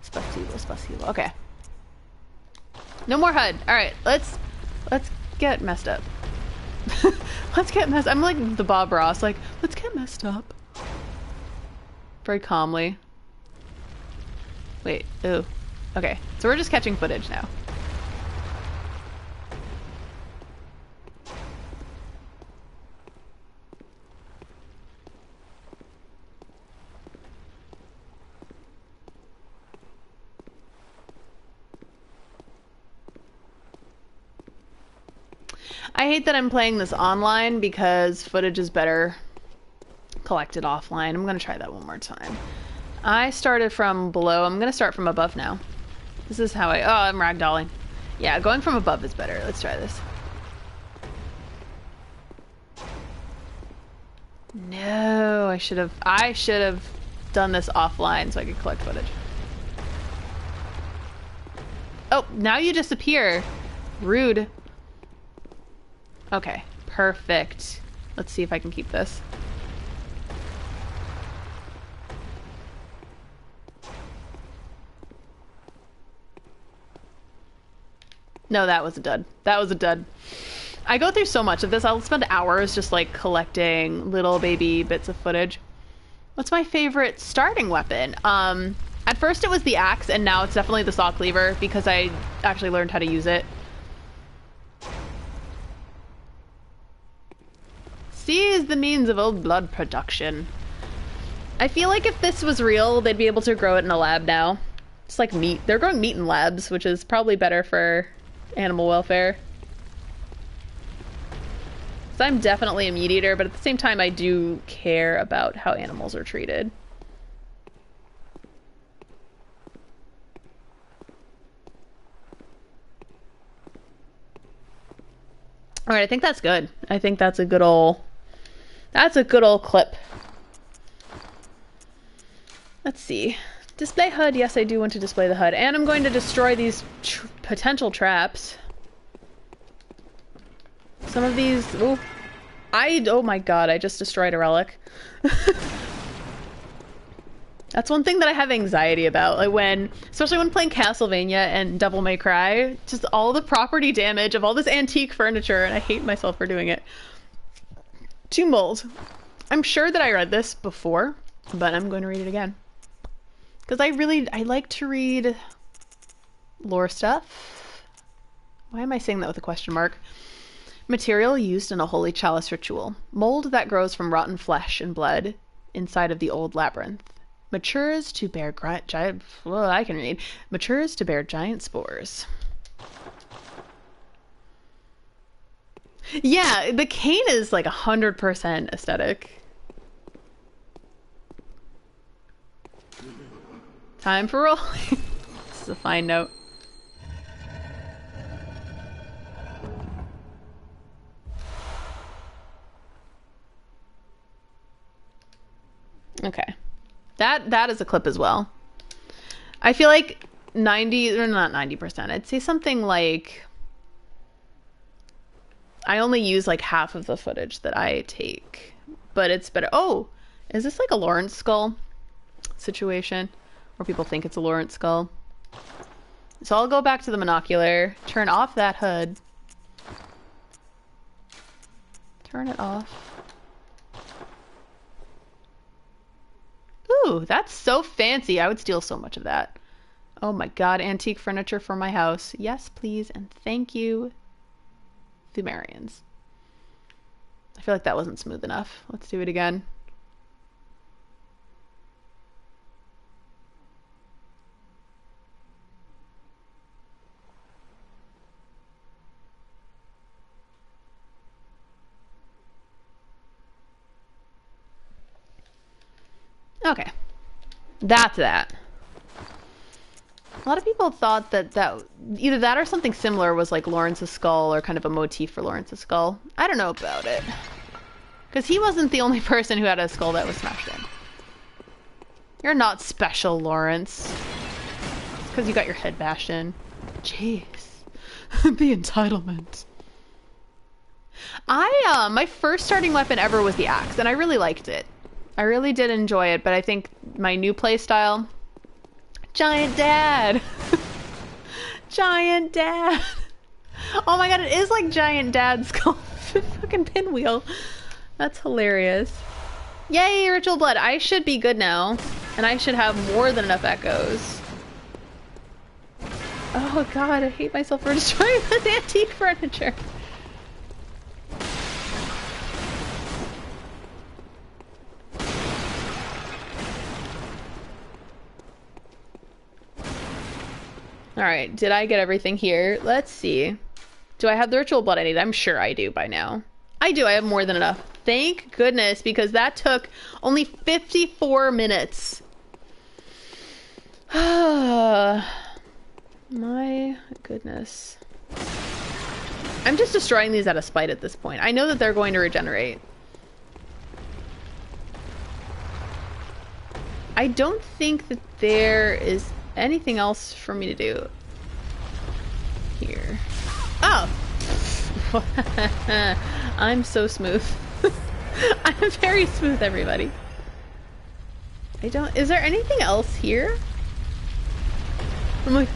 Spasibo, spasibo. Okay. No more HUD. Alright, let's get messed up. Let's get messed up. I'm like the Bob Ross, like, let's get messed up. Very calmly. Wait, ooh. Okay, so we're just catching footage now. I hate that I'm playing this online because footage is better collected offline. I'm gonna try that one more time. I started from below. I'm gonna start from above now. This is how I'm ragdolling. Yeah, going from above is better. Let's try this. No, I should have done this offline so I could collect footage. Oh, now you disappear. Rude. Okay, perfect. Let's see if I can keep this. No, that was a dud. That was a dud. I go through so much of this. I'll spend hours just like collecting little baby bits of footage. What's my favorite starting weapon? At first it was the axe, and now it's definitely the saw cleaver because I actually learned how to use it. C is the means of old blood production. I feel like if this was real, they'd be able to grow it in a lab now. It's like meat. They're growing meat in labs, which is probably better for animal welfare. So I'm definitely a meat eater, but at the same time, I do care about how animals are treated. All right, I think that's good. I think that's a good old clip. Let's see. Display HUD. Yes, I do want to display the HUD. And I'm going to destroy these potential traps. Some of these... Oh. Oh my god, I just destroyed a relic. That's one thing that I have anxiety about. Like especially when playing Castlevania and Devil May Cry, just all the property damage of all this antique furniture, and I hate myself for doing it. 2 moles. I'm sure that I read this before, but I'm going to read it again. Because I like to read lore stuff. Why am I saying that with a question mark? Material used in a holy chalice ritual. Mold that grows from rotten flesh and blood inside of the old labyrinth. Matures to bear giant... Well, I can read. Matures to bear giant spores. Yeah, the cane is like 100% aesthetic. Time for rolling. This is a fine note. Okay. That is a clip as well. I feel like 90, or not 90%, I'd say something like... I only use like half of the footage that I take. But it's better. Oh! Is this like a Lawrence skull situation? Where people think it's a Lawrence skull? So I'll go back to the monocular, turn off that HUD. Turn it off. Ooh, that's so fancy. I would steal so much of that. Oh my god, antique furniture for my house. Yes, please, and thank you, Thumerians. I feel like that wasn't smooth enough. Let's do it again. Okay. That's that. A lot of people thought that either that or something similar was like Lawrence's skull or kind of a motif for Lawrence's skull. I don't know about it. Because he wasn't the only person who had a skull that was smashed in. You're not special, Lawrence. It's because you got your head bashed in. Jeez. The entitlement. My first starting weapon ever was the axe, and I really liked it. I really did enjoy it, but I think my new playstyle... Giant Dad! Giant Dad! Oh my god, it is like Giant Dad's skull. Fucking pinwheel. That's hilarious. Yay, Ritual Blood! I should be good now. And I should have more than enough echoes. Oh god, I hate myself for destroying this antique furniture. Alright, did I get everything here? Let's see. Do I have the ritual blood I need? I'm sure I do by now. I do, I have more than enough. Thank goodness, because that took only 54 minutes. My goodness. I'm just destroying these out of spite at this point. I know that they're going to regenerate. I don't think that there is anything else for me to do here. Oh! I'm so smooth. I'm very smooth, everybody. Is there anything else here? I'm like,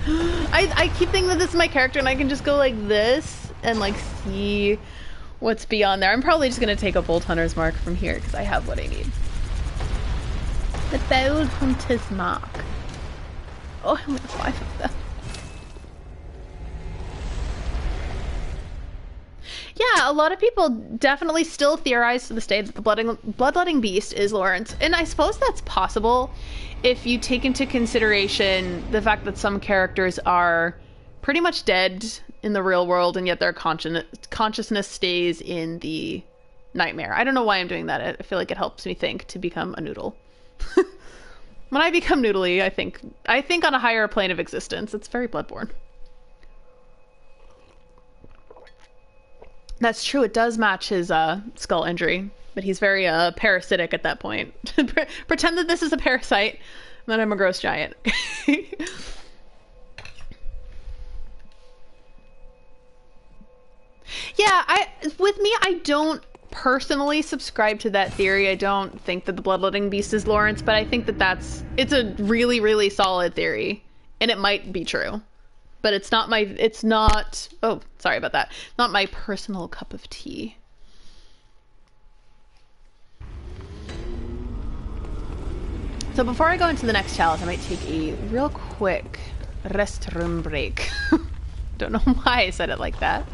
I keep thinking that this is my character and I can just go like this and like see what's beyond there. I'm probably just gonna take a Bolt Hunter's Mark from here because I have what I need. The Bold Hunter's Mark. Oh, I'm with 5 of them. Yeah, a lot of people definitely still theorize to this day that the bloodletting beast is Lawrence. And I suppose that's possible if you take into consideration the fact that some characters are pretty much dead in the real world, and yet their consciousness stays in the nightmare. I don't know why I'm doing that. I feel like it helps me think to become a noodle. When I become noodly, I think on a higher plane of existence. It's very Bloodborne. That's true. It does match his skull injury, but he's very parasitic at that point. Pretend that this is a parasite, and then I'm a gross giant. Yeah, with me, I don't personally subscribe to that theory. I don't think that the bloodletting beast is Lawrence, but I think that it's a really, really solid theory, and it might be true. But it's not oh, sorry about that. Not my personal cup of tea. So before I go into the next chalice, I might take a real quick restroom break. Don't know why I said it like that.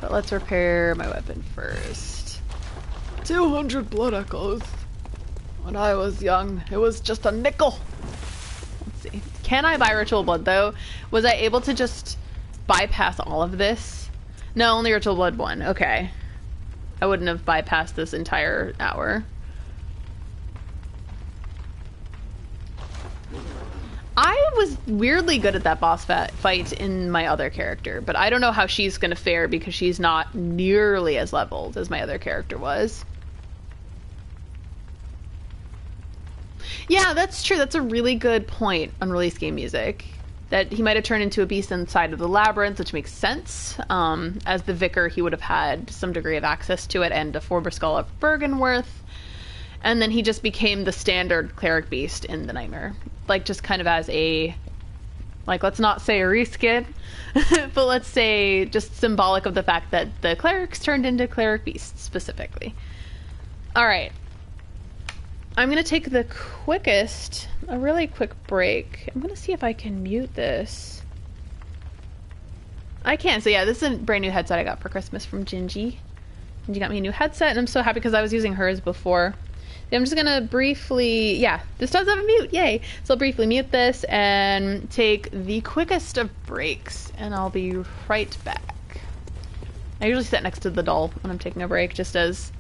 So let's repair my weapon first. 200 blood echoes. When I was young, it was just a nickel. Can I buy ritual blood though? Was I able to just bypass all of this? No, only ritual blood 1. Okay. I wouldn't have bypassed this entire hour. I was weirdly good at that boss fight in my other character, but I don't know how she's gonna fare because she's not nearly as leveled as my other character was. Yeah, that's true. That's a really good point on release game music. That he might have turned into a beast inside of the labyrinth, which makes sense. As the vicar, he would have had some degree of access to it and a Forber Skull of Bergenworth. And then he just became the standard cleric beast in the Nightmare. Like, just kind of as a... Like, let's not say a reskin, but let's say just symbolic of the fact that the clerics turned into cleric beasts, specifically. Alright. I'm going to take a really quick break. I'm going to see if I can mute this. I can. So yeah, this is a brand new headset I got for Christmas from Gingy. Gingy got me a new headset, and I'm so happy because I was using hers before. I'm just going to briefly... Yeah, this does have a mute. Yay. So I'll briefly mute this and take the quickest of breaks, and I'll be right back. I usually sit next to the doll when I'm taking a break, just as...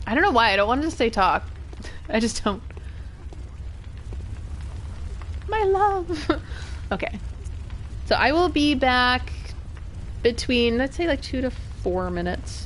I don't know why, I don't want to say talk. I just don't. My love! Okay. So I will be back between, let's say like 2 to 4 minutes.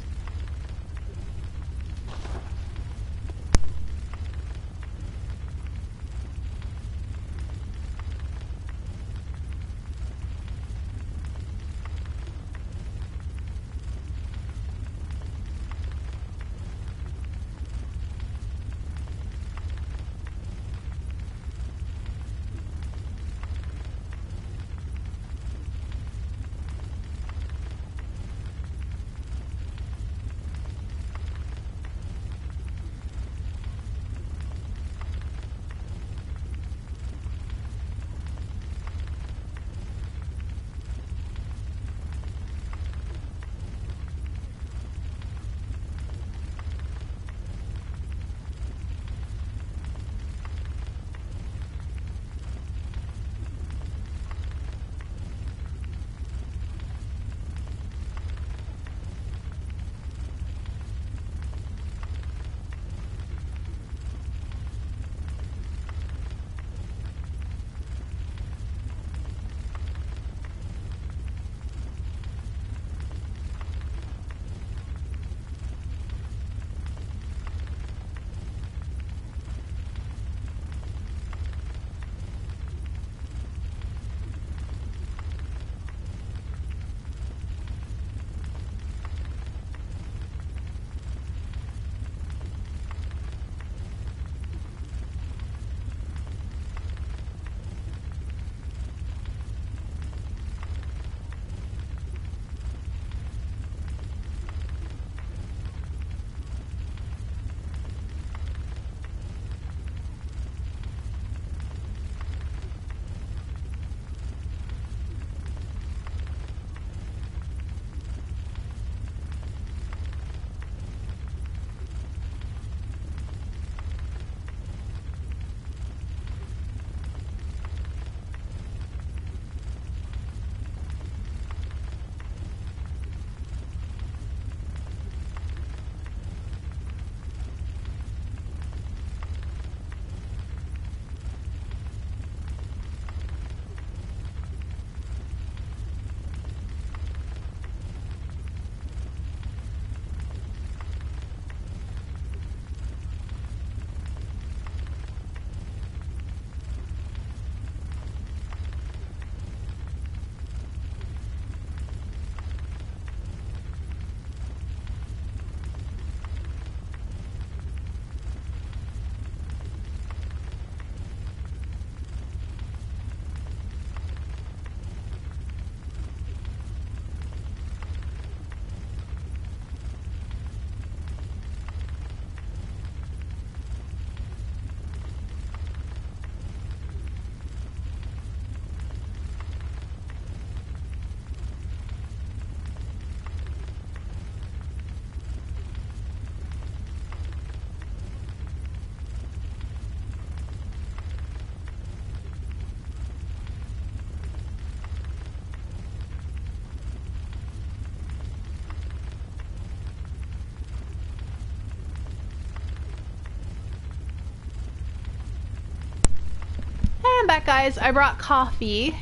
back, guys. I brought coffee.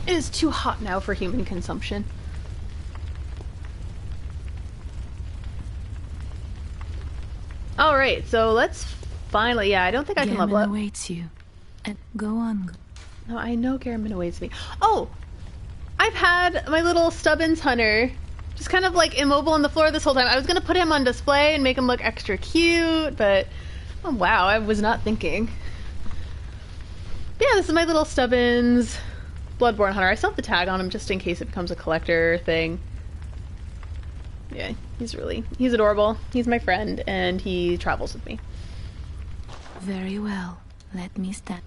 It is too hot now for human consumption. Alright, so let's finally... Yeah, I don't think I can level up. Awaits you. And go on. No, I know Garamond awaits me. Oh! I've had my little Stubbins hunter just kind of like immobile on the floor this whole time. I was gonna put him on display and make him look extra cute, but... Oh wow, I was not thinking. But yeah, this is my little Stubbins Bloodborne hunter. I still have the tag on him just in case it becomes a collector thing. Yeah, he's adorable. He's my friend, and he travels with me. Very well. Let me stand.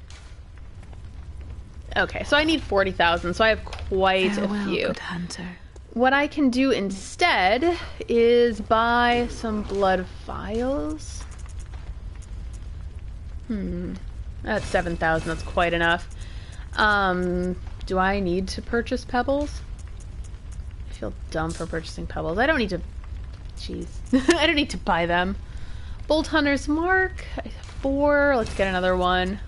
Okay, so I need 40,000, so I have quite Farewell, a few. Good hunter. What I can do instead is buy some blood vials. That's 7,000, that's quite enough. Do I need to purchase pebbles? I feel dumb for purchasing pebbles. I don't need to... Jeez. I don't need to buy them. Bolt Hunter's Mark. 4. Let's get another one.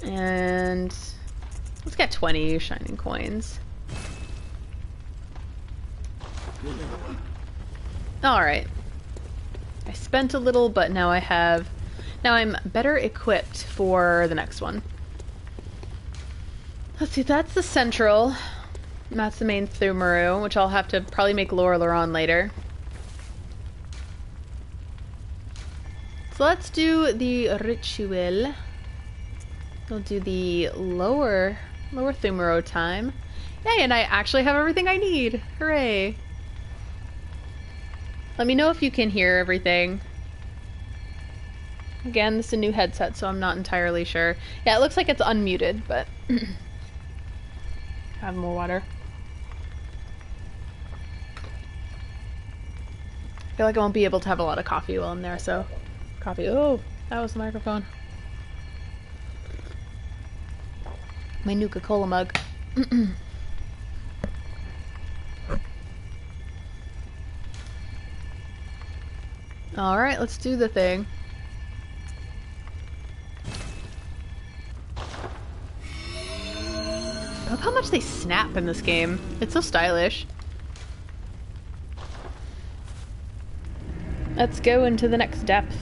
And... let's get 20 shining coins. Alright. I spent a little, but now I have... Now I'm better equipped for the next one. Let's see, that's the central. That's the main Thumaru, which I'll have to probably make Laurel on later. So let's do the ritual. We'll do the lower Thumaru time. Yay, and I actually have everything I need. Hooray. Let me know if you can hear everything. Again, this is a new headset, so I'm not entirely sure. Yeah, it looks like it's unmuted, but... Have more water. I feel like I won't be able to have a lot of coffee while I'm there, so... Coffee. Oh, that was the microphone. My Nuka-Cola mug. Alright, let's do the thing. Look how much they snap in this game. It's so stylish. Let's go into the next depth.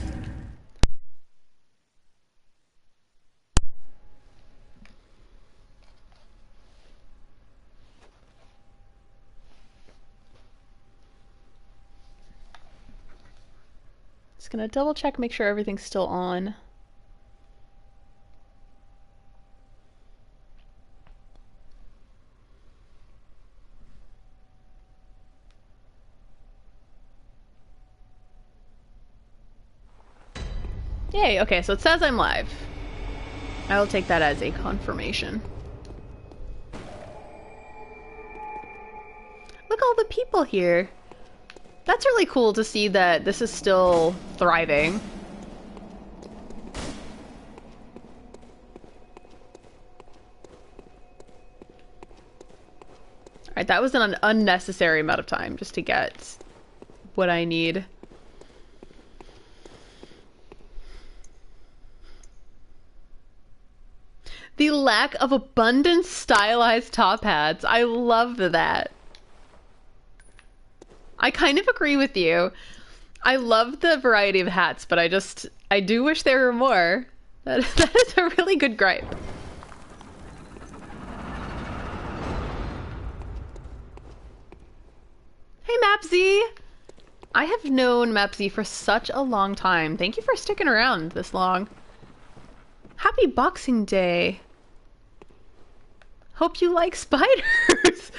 Just gonna double check, make sure everything's still on. Yay, okay, so it says I'm live. I will take that as a confirmation. Look at all the people here. That's really cool to see that this is still thriving. Alright, that was an unnecessary amount of time just to get what I need. The lack of abundant stylized top hats. I love that. I kind of agree with you. I love the variety of hats, but I do wish there were more. That is a really good gripe. Hey, Mapsy! I have known Mapsy for such a long time. Thank you for sticking around this long. Happy Boxing Day. Hope you like spiders.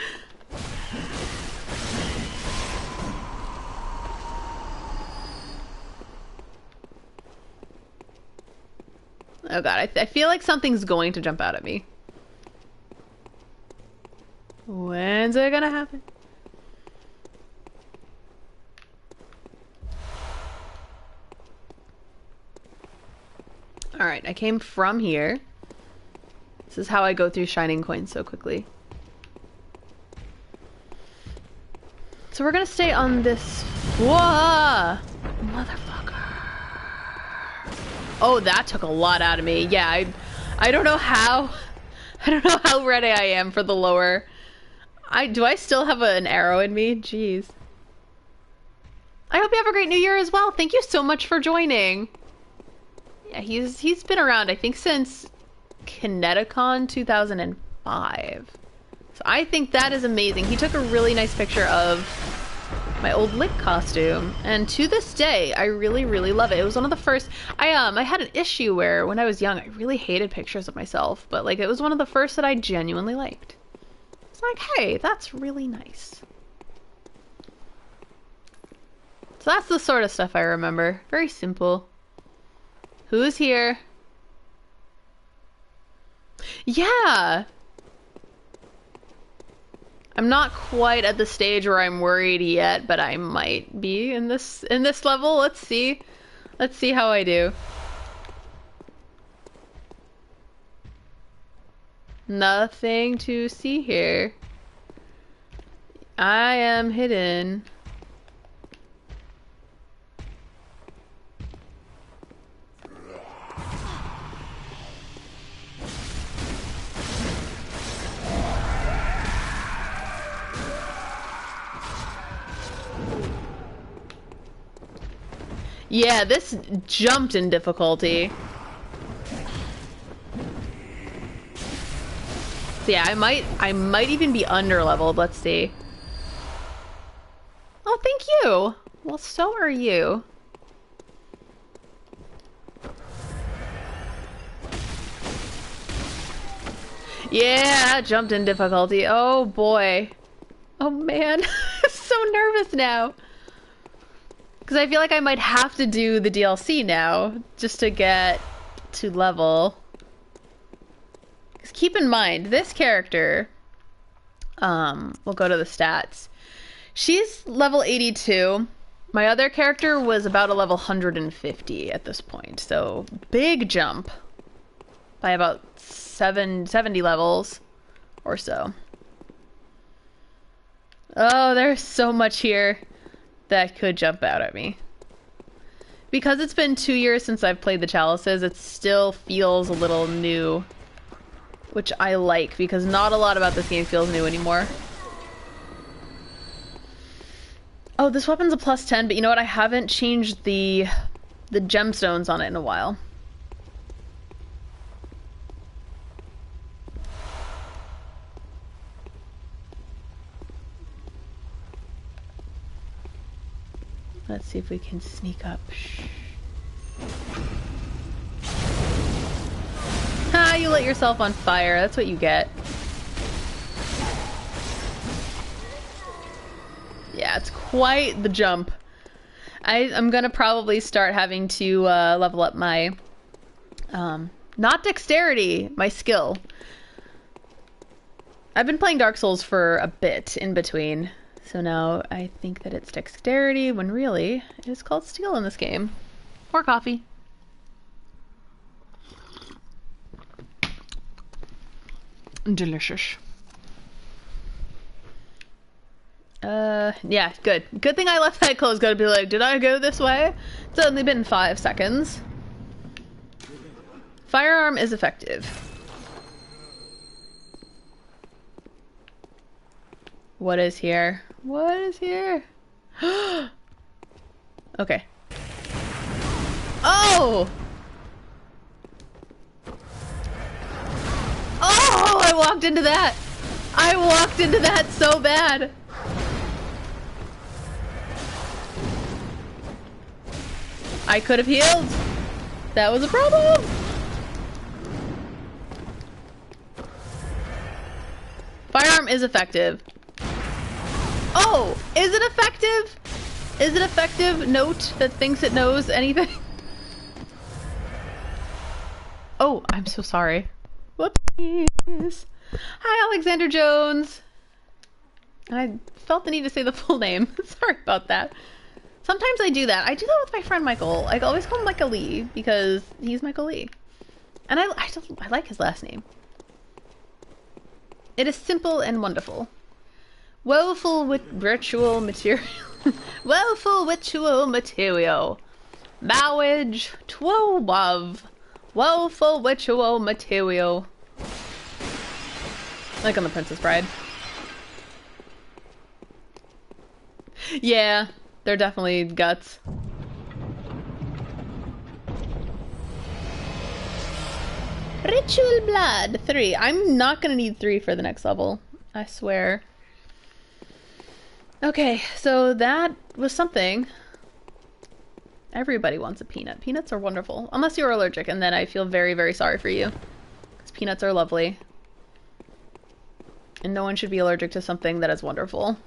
Oh god, I feel like something's going to jump out at me. When's it gonna happen? Alright, I came from here. This is how I go through shining coins so quickly. So we're gonna stay on this... Whoa! Motherfucker. Oh, that took a lot out of me. Yeah, I don't know how... I don't know how ready I am for the lower... Do I still have an arrow in me? Jeez. I hope you have a great new year as well. Thank you so much for joining. Yeah, he's been around, I think, since Kineticon 2005. So I think that is amazing. He took a really nice picture of my old Lick costume, and to this day, I really, really love it. It was one of the first... I had an issue where, when I was young, I really hated pictures of myself, but, like, it was one of the first that I genuinely liked. It's like, hey, that's really nice. So that's the sort of stuff I remember. Very simple. Who's here? Yeah! I'm not quite at the stage where I'm worried yet, but I might be in this level. Let's see. Let's see how I do. Nothing to see here. I am hidden. Yeah, this jumped in difficulty. So yeah, I might even be under-leveled. Let's see. Oh, thank you! Well, so are you. Yeah, jumped in difficulty. Oh boy. Oh man, I'm so nervous now. Because I feel like I might have to do the DLC now, just to get to level. Because keep in mind, this character, we'll go to the stats. She's level 82. My other character was about a level 150 at this point, so big jump by about 70 levels or so. Oh, there's so much here that could jump out at me. Because it's been 2 years since I've played the Chalices, it still feels a little new. Which I like, because not a lot about this game feels new anymore. Oh, this weapon's a plus 10, but you know what? I haven't changed the gemstones on it in a while. Let's see if we can sneak up. Shh. Ha! You lit yourself on fire. That's what you get. Yeah, it's quite the jump. I'm gonna probably start having to level up my... not dexterity, my skill. I've been playing Dark Souls for a bit in between. So now I think that it's dexterity, when really it is called skill in this game. Or coffee. Delicious. Yeah, good. Good thing I left that closed. Gotta be like, did I go this way? It's only been 5 seconds. Firearm is effective. What is here? What is here? Okay. Oh! Oh! I walked into that! I walked into that so bad! I could have healed! That was a problem! Firearm is effective. Oh! Is it effective? Is it effective? Note that thinks it knows anything? Oh, I'm so sorry. Whoopsies. Hi, Alexander Jones. I felt the need to say the full name. Sorry about that. Sometimes I do that. I do that with my friend Michael. I always call him Michael Lee because he's Michael Lee. And I like his last name. It is simple and wonderful. Woeful with ritual material. Woeful ritual material. Marriage to love. Woeful ritual material. Like on The Princess Bride. Yeah, they're definitely guts. Ritual blood 3. I'm not gonna need 3 for the next level. I swear. Okay, so that was something. Everybody wants a peanut. Peanuts are wonderful. Unless you're allergic, and then I feel very, very sorry for you. Because peanuts are lovely. And no one should be allergic to something that is wonderful.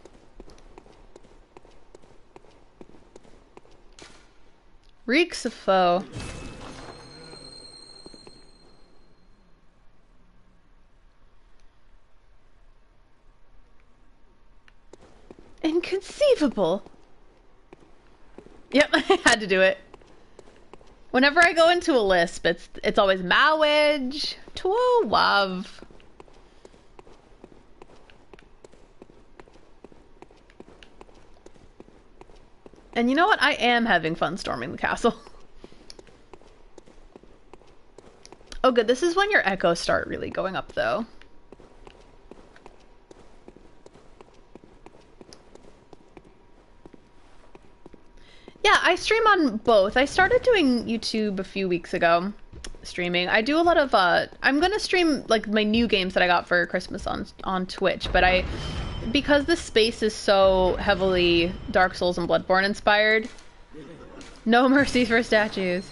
Reeks of foe. Inconceivable. Yep, I had to do it. Whenever I go into a lisp, it's always marriage to love. And you know what? I am having fun storming the castle. Oh good, this is when your echoes start really going up though. Yeah, I stream on both. I started doing YouTube a few weeks ago, streaming. I do a lot of, I'm gonna stream, like, my new games that I got for Christmas on Twitch, but because this space is so heavily Dark Souls and Bloodborne inspired, no mercy for statues,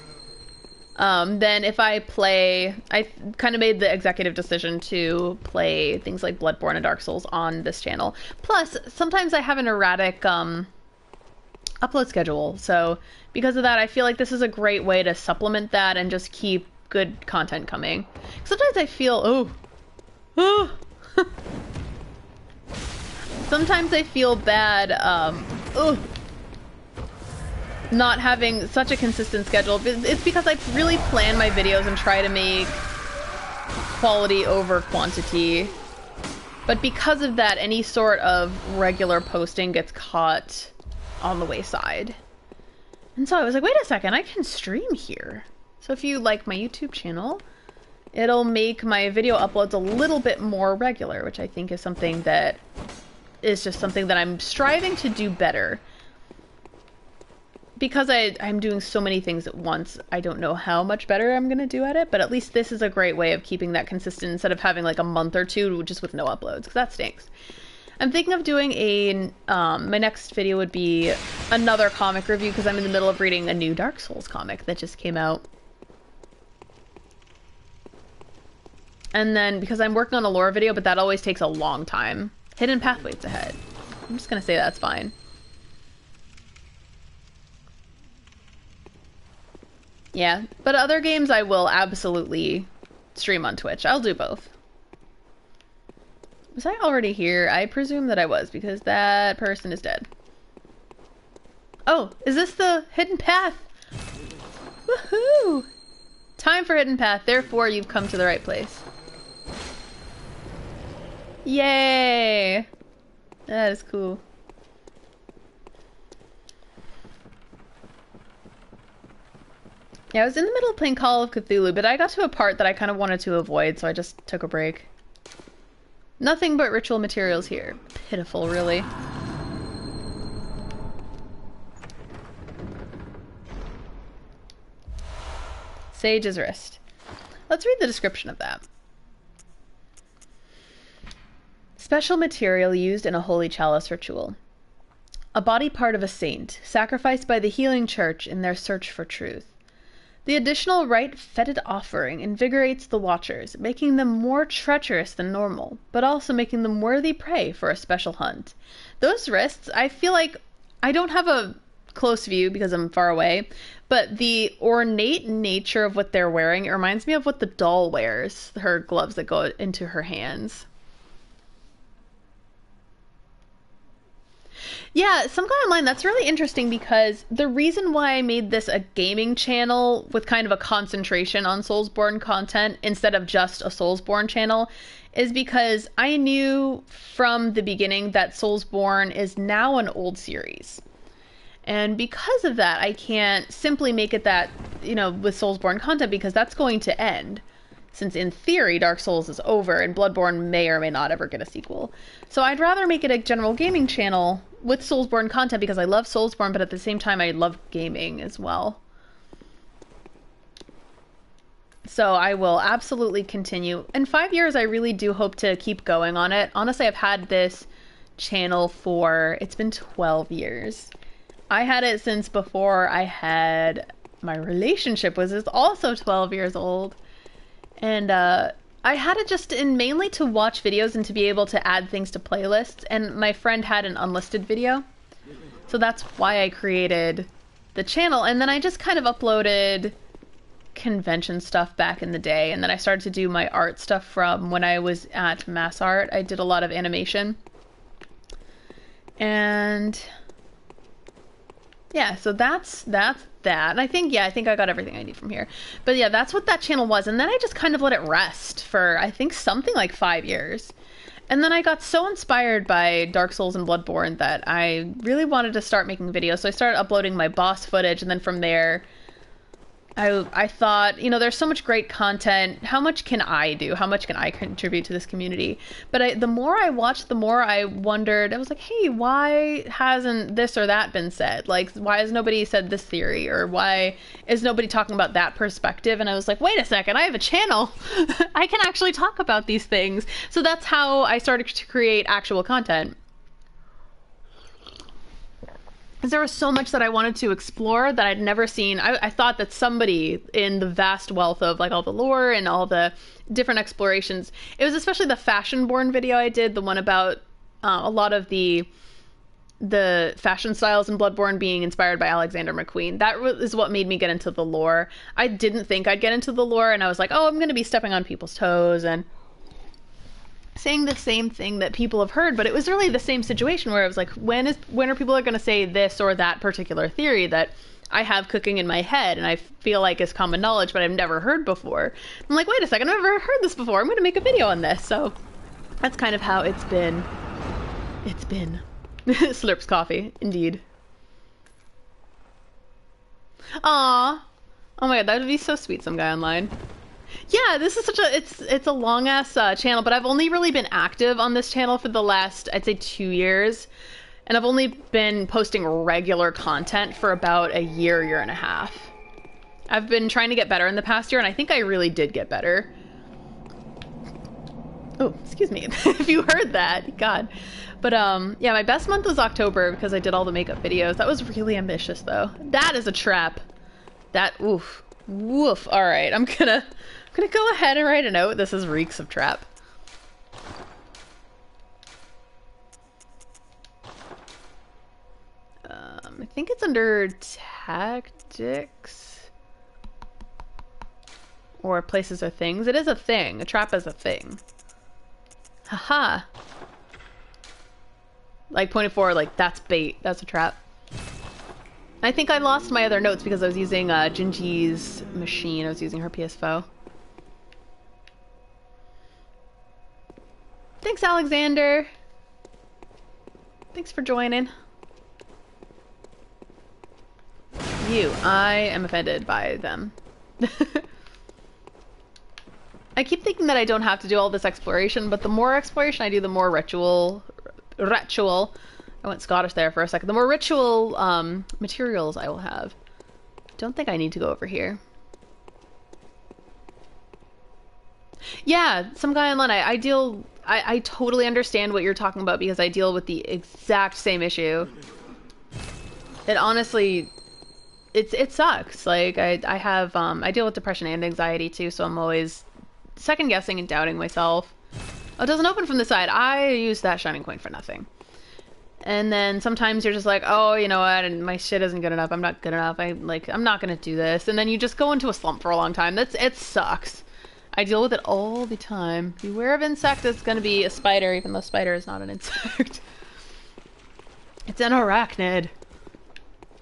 then if I play, I kind of made the executive decision to play things like Bloodborne and Dark Souls on this channel. Plus, sometimes I have an erratic, upload schedule, so because of that I feel like this is a great way to supplement that and just keep good content coming. Sometimes I feel sometimes I feel bad not having such a consistent schedule. It's because I really plan my videos and try to make quality over quantity, but because of that any sort of regular posting gets caught on the wayside. And so I was like, wait a second, I can stream here. So if you like my YouTube channel, it'll make my video uploads a little bit more regular, which I think is something that is just something that I'm striving to do better. Because I'm doing so many things at once, I don't know how much better I'm gonna do at it, but at least this is a great way of keeping that consistent instead of having like a month or two just with no uploads, because that stinks. I'm thinking of doing my next video would be another comic review, because I'm in the middle of reading a new Dark Souls comic that just came out. And then, because I'm working on a lore video, but that always takes a long time. Hidden Pathways ahead. I'm just gonna say that's fine. Yeah, but other games I will absolutely stream on Twitch. I'll do both. Was I already here? I presume that I was, because that person is dead. Oh, is this the hidden path? Woohoo! Time for hidden path, therefore you've come to the right place. Yay! That is cool. Yeah, I was in the middle of playing Call of Cthulhu, but I got to a part that I kind of wanted to avoid, so I just took a break. Nothing but ritual materials here. Pitiful, really. Sage's Wrist. Let's read the description of that. Special material used in a holy chalice ritual. A body part of a saint, sacrificed by the healing church in their search for truth. The additional rite-fetid offering invigorates the watchers, making them more treacherous than normal, but also making them worthy prey for a special hunt. Those wrists, I feel like I don't have a close view because I'm far away, but the ornate nature of what they're wearing, it reminds me of what the doll wears, her gloves that go into her hands. Yeah, some guy online, that's really interesting, because the reason why I made this a gaming channel with kind of a concentration on Soulsborne content instead of just a Soulsborne channel is because I knew from the beginning that Soulsborne is now an old series. And because of that, I can't simply make it that, you know, with Soulsborne content, because that's going to end. Since in theory, Dark Souls is over and Bloodborne may or may not ever get a sequel. So I'd rather make it a general gaming channel with Soulsborne content because I love Soulsborne, but at the same time I love gaming as well. So I will absolutely continue. In 5 years, I really do hope to keep going on it. Honestly, I've had this channel for, it's been 12 years. I had it since before I had my relationship, was also 12 years old. And I had it just mainly to watch videos and to be able to add things to playlists. And my friend had an unlisted video. So that's why I created the channel. And then I just kind of uploaded convention stuff back in the day. And then I started to do my art stuff from when I was at Mass Art. I did a lot of animation. And yeah, so that's that. And I think I got everything I need from here. But yeah, that's what that channel was. And then I just kind of let it rest for, I think, something like 5 years. And then I got so inspired by Dark Souls and Bloodborne that I really wanted to start making videos. So I started uploading my boss footage, and then from there, I thought, you know, there's so much great content. How much can I do? How much can I contribute to this community? But the more I watched, the more I wondered, I was like, hey, why hasn't this or that been said? Like, why has nobody said this theory? Or why is nobody talking about that perspective? And I was like, wait a second, I have a channel. I can actually talk about these things. So that's how I started to create actual content. Because there was so much that I wanted to explore that I'd never seen. I thought that somebody in the vast wealth of like all the lore and all the different explorations, it was especially the Fashionborn video I did, the one about a lot of the fashion styles in Bloodborne being inspired by Alexander McQueen. That is what made me get into the lore. I didn't think I'd get into the lore, and I was like, oh, I'm going to be stepping on people's toes and saying the same thing that people have heard, but it was really the same situation where I was like, when are people going to say this or that particular theory that I have cooking in my head and I feel like is common knowledge, but I've never heard before. I'm like, wait a second, I've never heard this before. I'm going to make a video on this. So that's kind of how it's been. Slurps coffee, indeed. Aww. Oh my god, that would be so sweet, some guy online. Yeah, this is such a, it's a long ass channel, but I've only really been active on this channel for the last, I'd say 2 years. And I've only been posting regular content for about a year and a half. I've been trying to get better in the past year, and I think I really did get better. Oh, excuse me, if you heard that, God. But yeah, my best month was October because I did all the makeup videos. That was really ambitious though. That is a trap. That, oof. Woof. All right, I'm gonna go ahead and write a note. This is reeks of trap. I think it's under tactics or places or things. It is a thing. A trap is a thing. Haha. Like pointing forward, like that's bait. That's a trap. I think I lost my other notes because I was using Gingy's machine. I was using her PS4. Thanks, Alexander. Thanks for joining. I am offended by them. I keep thinking that I don't have to do all this exploration, but the more exploration I do, the more ritual. I went Scottish there for a second. The more ritual materials I will have. Don't think I need to go over here. Yeah, some guy online. I totally understand what you're talking about because I deal with the exact same issue. It honestly, it sucks. Like I have I deal with depression and anxiety too, so I'm always second guessing and doubting myself. Oh, it doesn't open from the side. I use that shining coin for nothing. And then sometimes you're just like, oh, you know what, and my shit isn't good enough. I'm not good enough. I'm not gonna do this. And then you just go into a slump for a long time. It sucks. I deal with it all the time. Beware of insect. It's gonna be a spider, even though spider is not an insect. It's an arachnid.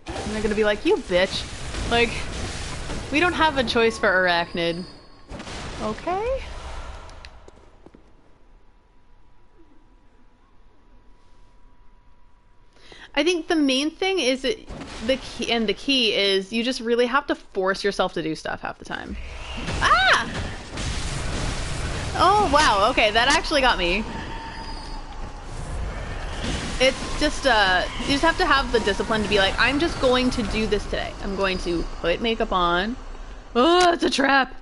And they're gonna be like, you bitch. Like, we don't have a choice for arachnid. Okay? I think the main thing is that the key is you just really have to force yourself to do stuff half the time. Ah! Oh, wow. Okay, that actually got me. It's just, you just have to have the discipline to be like, I'm just going to do this today. I'm going to put makeup on. Oh, it's a trap.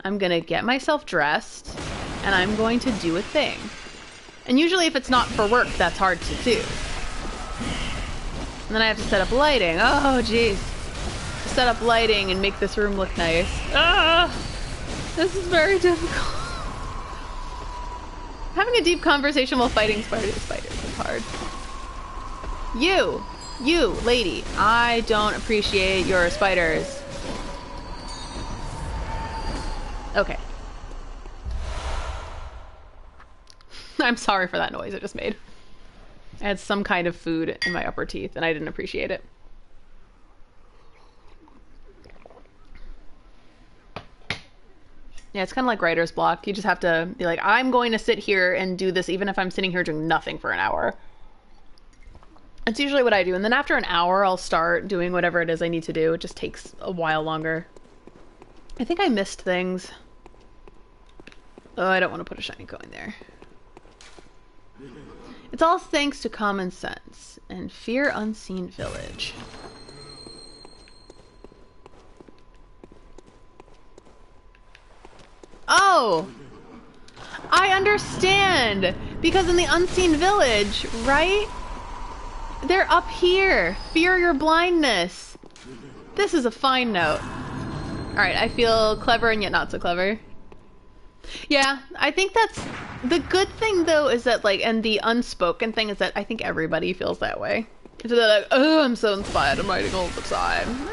I'm gonna get myself dressed, and I'm going to do a thing. And usually if it's not for work, that's hard to do. And then I have to set up lighting. Oh, jeez. Set up lighting and make this room look nice. Ah! This is very difficult. Having a deep conversation while fighting spiders is hard. You, lady, I don't appreciate your spiders. Okay. I'm sorry for that noise I just made. I had some kind of food in my upper teeth and I didn't appreciate it. Yeah, it's kind of like writer's block. You just have to be like, I'm going to sit here and do this even if I'm sitting here doing nothing for an hour. That's usually what I do. And then after an hour, I'll start doing whatever it is I need to do. It just takes a while longer. I think I missed things. Oh, I don't want to put a shiny coin there. It's all thanks to common sense and fear unseen village. Oh! I understand! Because in the unseen village, right? They're up here. Fear your blindness. This is a fine note. Alright, I feel clever and yet not so clever. Yeah, I think that's... The good thing, though, is that, like, and the unspoken thing is that I think everybody feels that way. So they're like, oh, I'm so inspired, I'm writing all the time.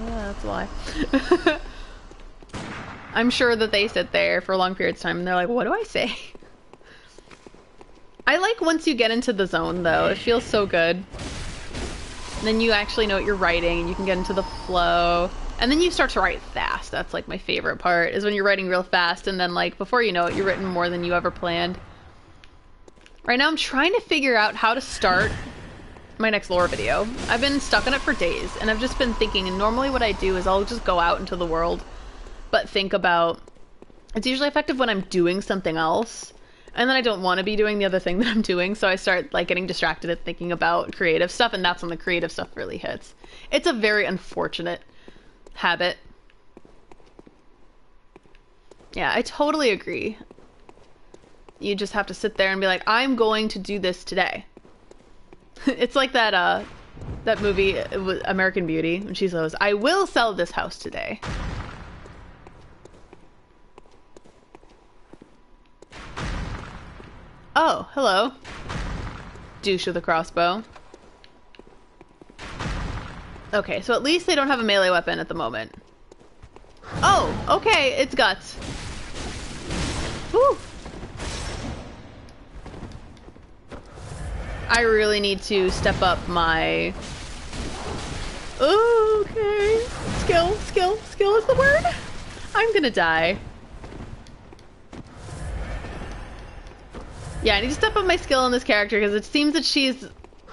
That's a lie. I'm sure that they sit there for long periods of time and they're like, what do I say? I like once you get into the zone, though. It feels so good. And then you actually know what you're writing and you can get into the flow. And then you start to write fast. That's like my favorite part, is when you're writing real fast and then like before you know it, you've written more than you ever planned. Right now I'm trying to figure out how to start my next lore video. I've been stuck on it for days and I've just been thinking, and normally what I do is I'll just go out into the world, but think about, it's usually effective when I'm doing something else and then I don't want to be doing the other thing that I'm doing, so I start like getting distracted and thinking about creative stuff, and that's when the creative stuff really hits. It's a very unfortunate habit. Yeah, I totally agree. You just have to sit there and be like, I'm going to do this today. It's like that that movie, American Beauty, when she says, I will sell this house today. Oh, hello. Douche with a crossbow. Okay, so at least they don't have a melee weapon at the moment. Oh, okay, it's guts. Whew. I really need to step up my... Okay. Skill is the word? I'm gonna die. Yeah, I need to step up my skill on this character because it seems that she's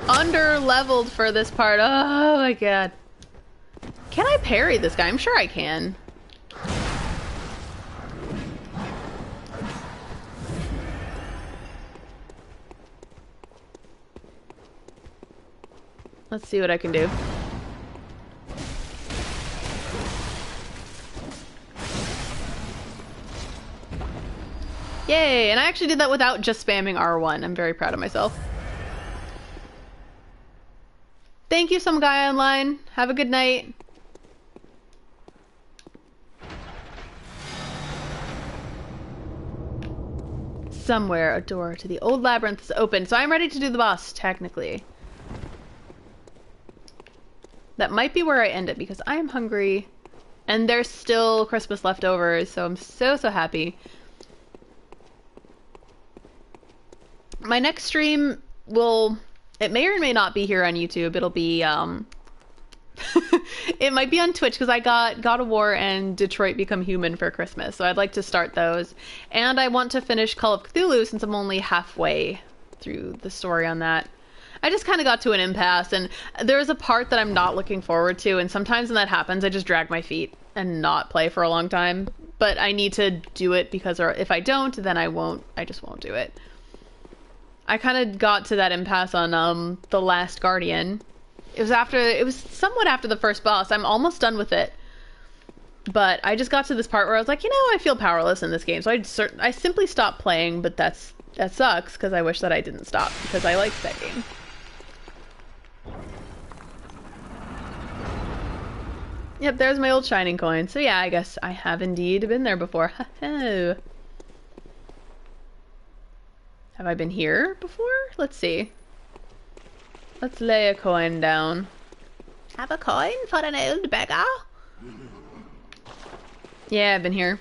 under-leveled for this part. Oh my god. Can I parry this guy? I'm sure I can. Let's see what I can do. Yay! And I actually did that without just spamming R1. I'm very proud of myself. Thank you, some guy online. Have a good night. Somewhere a door to the old labyrinth is open, so I'm ready to do the boss, technically. That might be where I end it because I am hungry and there's still Christmas leftovers, so I'm so happy. My next stream will... It may or may not be here on YouTube. It'll be, it might be on Twitch because I got God of War and Detroit Become Human for Christmas. So I'd like to start those. And I want to finish Call of Cthulhu since I'm only halfway through the story on that. I just kind of got to an impasse, and there's a part that I'm not looking forward to, and sometimes when that happens, I just drag my feet and not play for a long time. But I need to do it because if I don't, then I just won't do it. I kind of got to that impasse on The Last Guardian. It was somewhat after the first boss. I'm almost done with it. But I just got to this part where I was like, you know, I feel powerless in this game. So I simply stopped playing, but that sucks because I wish that I didn't stop because I liked that game. Yep, there's my old shining coin. So yeah, I guess I have indeed been there before. Have I been here before? Let's see. Let's lay a coin down. Have a coin for an old beggar? Yeah, I've been here.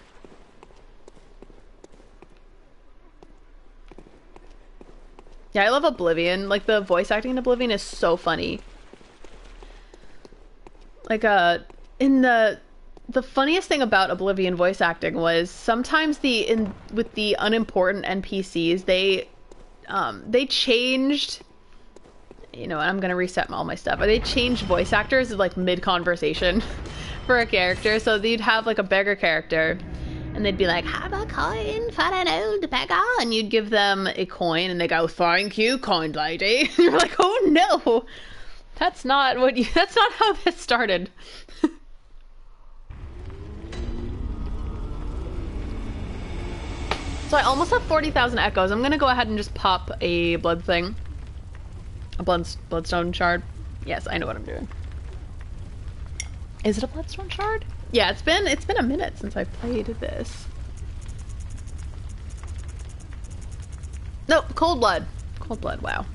Yeah, I love Oblivion. Like, the voice acting in Oblivion is so funny. Like, in the funniest thing about Oblivion voice acting was sometimes with the unimportant NPCs, they changed, you know, I'm gonna reset all my stuff, but they changed voice actors like mid-conversation for a character. So they'd have like a beggar character and they'd be like, have a coin for an old beggar, and you'd give them a coin and they go, thank you, kind lady. And you're like, oh no, that's not how this started. So I almost have 40,000 echoes. I'm gonna go ahead and just pop a blood thing. A bloodstone shard. Yes, I know what I'm doing. Is it a bloodstone shard? Yeah, it's been a minute since I played this. Nope, cold blood. Cold blood, wow.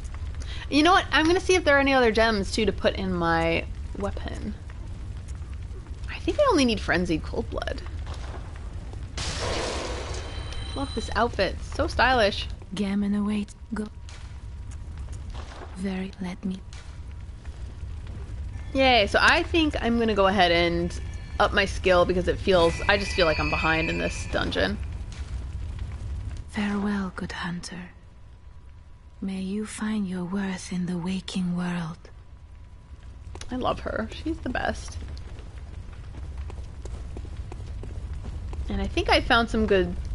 You know what? I'm gonna see if there are any other gems too to put in my weapon. I think I only need frenzied cold blood. Love this outfit. It's so stylish. Gammon awaits. Go. Let me. Yay, so I think I'm gonna go ahead and up my skill because I just feel like I'm behind in this dungeon. Farewell, good hunter. May you find your worth in the waking world. I love her. She's the best. And I think I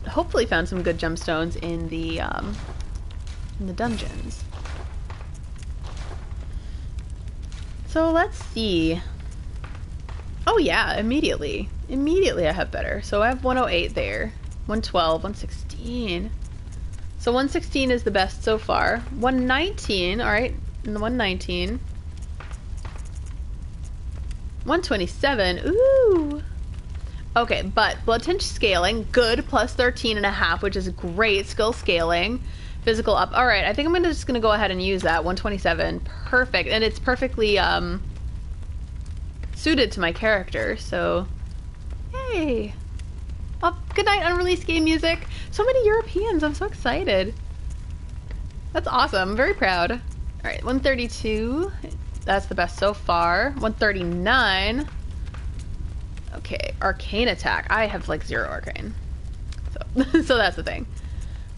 hopefully found some good gemstones in the dungeons. So let's see. Oh yeah, immediately. Immediately I have better. So I have 108 there. 112, 116. So 116 is the best so far. 119, alright. And the 119. 127, ooh. Okay, but blood tinge scaling, good, plus 13.5, which is great. Skill scaling. Physical up. Alright, I think I'm just gonna go ahead and use that. 127. Perfect. And it's perfectly suited to my character, so yay. Oh, good night, unreleased game music. So many Europeans, I'm so excited. That's awesome, I'm very proud. Alright, 132. That's the best so far. 139. Okay, arcane attack. I have like 0 arcane. So so that's the thing.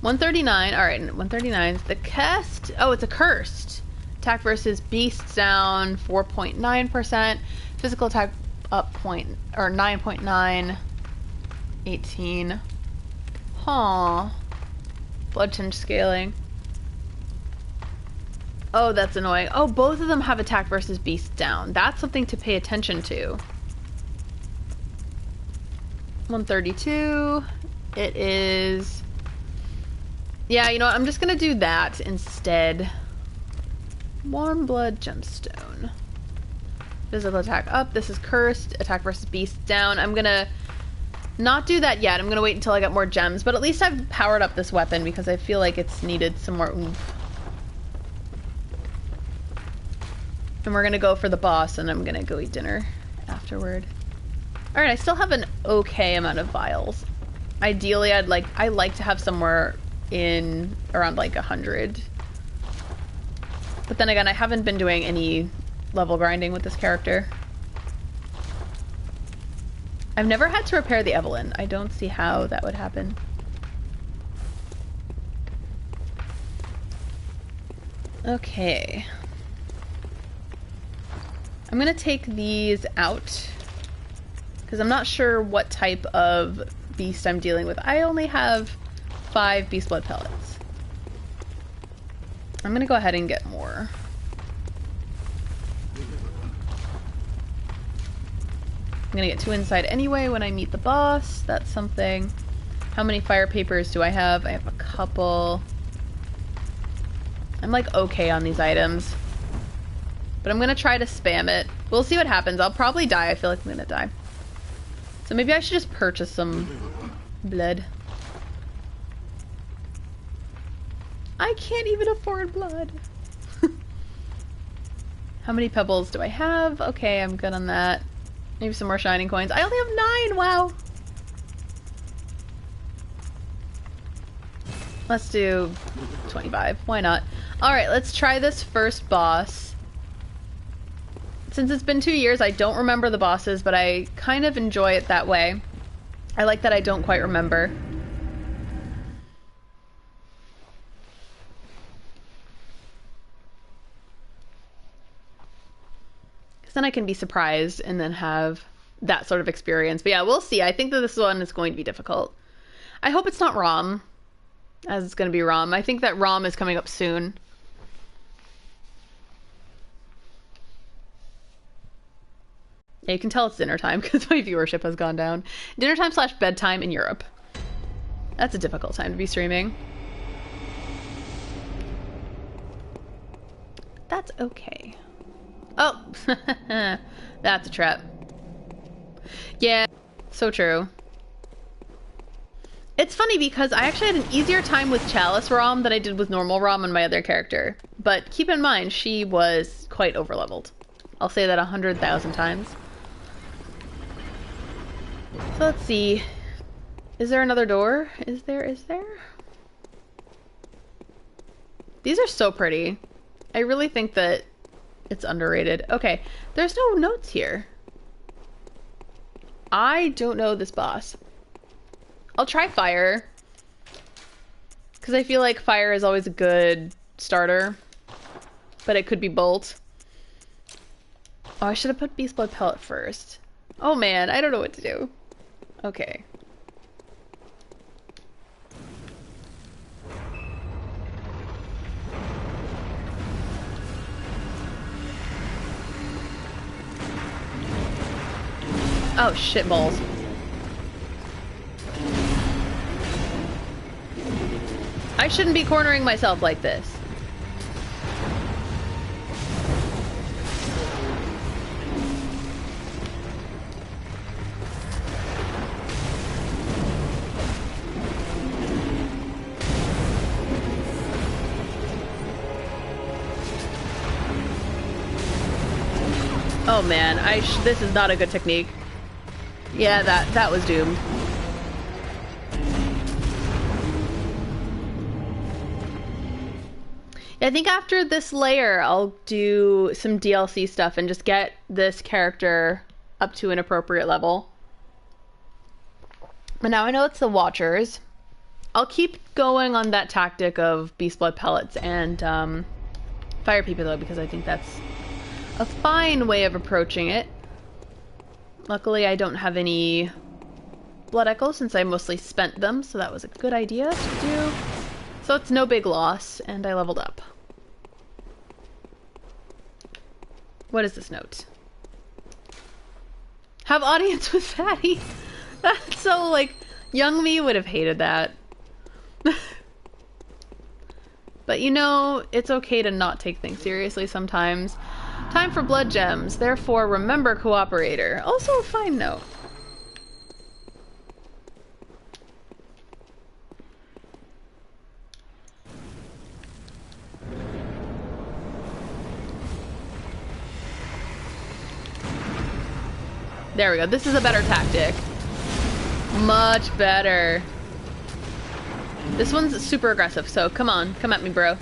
139, alright, 139 is the cast. Oh, it's a cursed. Attack versus beasts down 4.9%. Physical attack up 9.9. 18. Huh. Blood tinge scaling. Oh, that's annoying. Oh, both of them have attack versus beast down. That's something to pay attention to. 132. It is... Yeah, you know what? I'm just gonna do that instead. Warm blood gemstone. Physical attack up. This is cursed. Attack versus beast down. I'm gonna not do that yet. I'm gonna wait until I get more gems, but at least I've powered up this weapon because I feel like it's needed some more oomph. And we're gonna go for the boss, and I'm gonna go eat dinner afterward. Alright, I still have an okay amount of vials. Ideally, I like to have somewhere in around like 100. But then again, I haven't been doing any level grinding with this character. I've never had to repair the Evelyn. I don't see how that would happen. Okay. I'm gonna take these out because I'm not sure what type of beast I'm dealing with. I only have 5 beast blood pellets. I'm gonna go ahead and get more. I'm gonna get 2 inside anyway when I meet the boss. That's something. How many fire papers do I have? I have a couple. I'm like okay on these items. But I'm gonna try to spam it. We'll see what happens. I'll probably die. I feel like I'm gonna die. So maybe I should just purchase some blood. I can't even afford blood. How many pebbles do I have? Okay, I'm good on that. Maybe some more shining coins. I only have 9! Wow! Let's do 25. Why not? Alright, let's try this first boss. Since it's been 2 years, I don't remember the bosses, but I kind of enjoy it that way. I like that I don't quite remember. Because then I can be surprised and then have that sort of experience. But yeah, we'll see. I think that this one is going to be difficult. I hope it's not Rom, as it's going to be Rom. I think that Rom is coming up soon. Yeah, you can tell it's dinner time because my viewership has gone down. Dinner time / bedtime in Europe. That's a difficult time to be streaming. That's okay. Oh, that's a trap. Yeah, so true. It's funny because I actually had an easier time with Chalice Rom than I did with normal Rom on my other character. But keep in mind, she was quite overleveled. I'll say that 100,000 times. So let's see. Is there another door? Is there? These are so pretty. I really think that it's underrated. Okay, there's no notes here. I don't know this boss. I'll try fire. Because I feel like fire is always a good starter. But it could be bolt. Oh, I should have put beast blood pellet first. Oh man, I don't know what to do. Okay. Oh, shit balls. I shouldn't be cornering myself like this. Oh man, this is not a good technique. Yeah, that was doomed. I think after this layer, I'll do some DLC stuff and just get this character up to an appropriate level. But now I know it's the Watchers. I'll keep going on that tactic of beast blood pellets and fire people though, because I think that's a fine way of approaching it. Luckily, I don't have any blood echoes since I mostly spent them, so that was a good idea to do. So it's no big loss, and I leveled up. What is this note? Have audience with Fatty. That's so, like, young me would have hated that. But you know, it's okay to not take things seriously sometimes. Time for blood gems, therefore remember cooperator. Also a fine note. There we go. This is a better tactic. Much better. This one's super aggressive, so come on. Come at me, bro.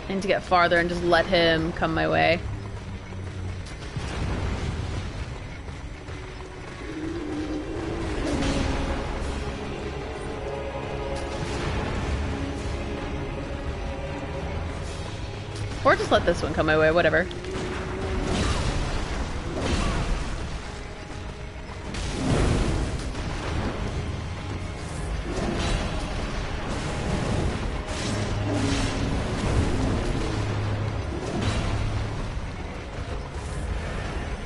I need to get farther and just let him come my way. Or just let this one come my way, whatever.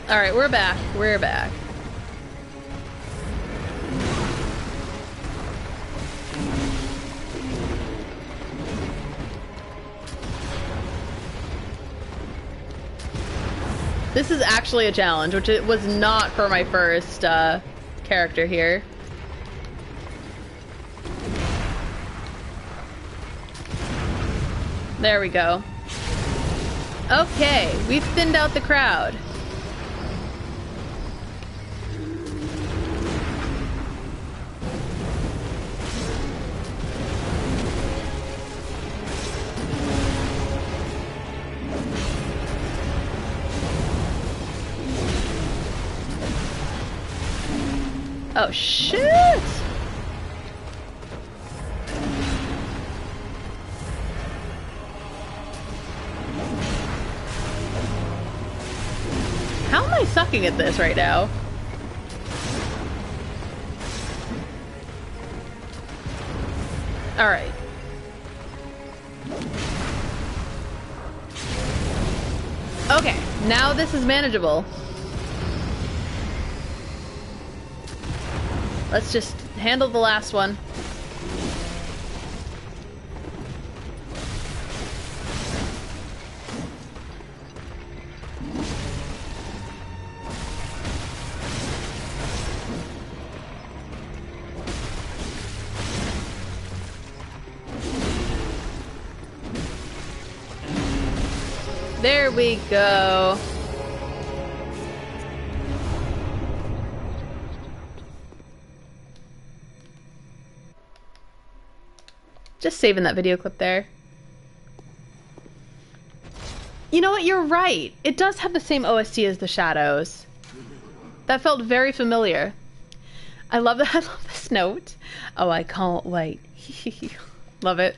Alright, we're back. We're back. This is actually a challenge, which it was not for my first character here. There we go. Okay, we've thinned out the crowd. Oh, shit! How am I sucking at this right now? Alright. Okay, now this is manageable. Let's just handle the last one. There we go. Just saving that video clip there. You know what? You're right. It does have the same OST as the Shadows. That felt very familiar. I love that. I love this note. Oh, I can't wait. Love it.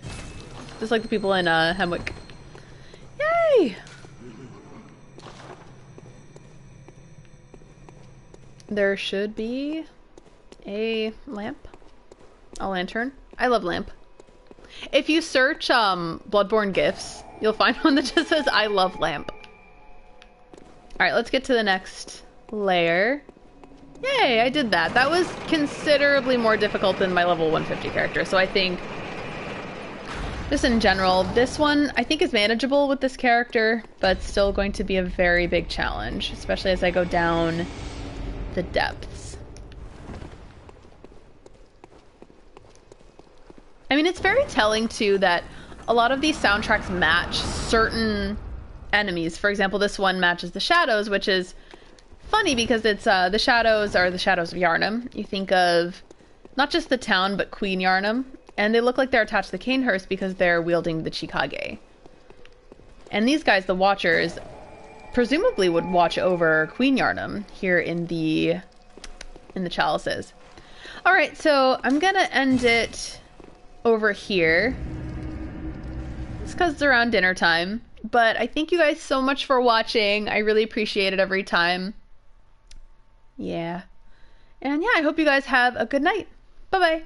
Just like the people in Hemwick. Yay! There should be a lamp. A lantern. I love lamp. If you search Bloodborne GIFs, you'll find one that just says, I love lamp. Alright, let's get to the next layer. Yay, I did that. That was considerably more difficult than my level 150 character, so I think, just in general, this one I think is manageable with this character, but still going to be a very big challenge, especially as I go down the depths. I mean, it's very telling, too, that a lot of these soundtracks match certain enemies. For example, this one matches the Shadows, which is funny because it's, the Shadows are the Shadows of Yharnam. You think of not just the town, but Queen Yharnam. And they look like they're attached to Canehurst because they're wielding the Chikage. And these guys, the Watchers, presumably would watch over Queen Yharnam here in the Chalices. Alright, so I'm gonna end it over here. It's because it's around dinner time. But I thank you guys so much for watching. I really appreciate it every time. Yeah. And yeah, I hope you guys have a good night. Bye-bye.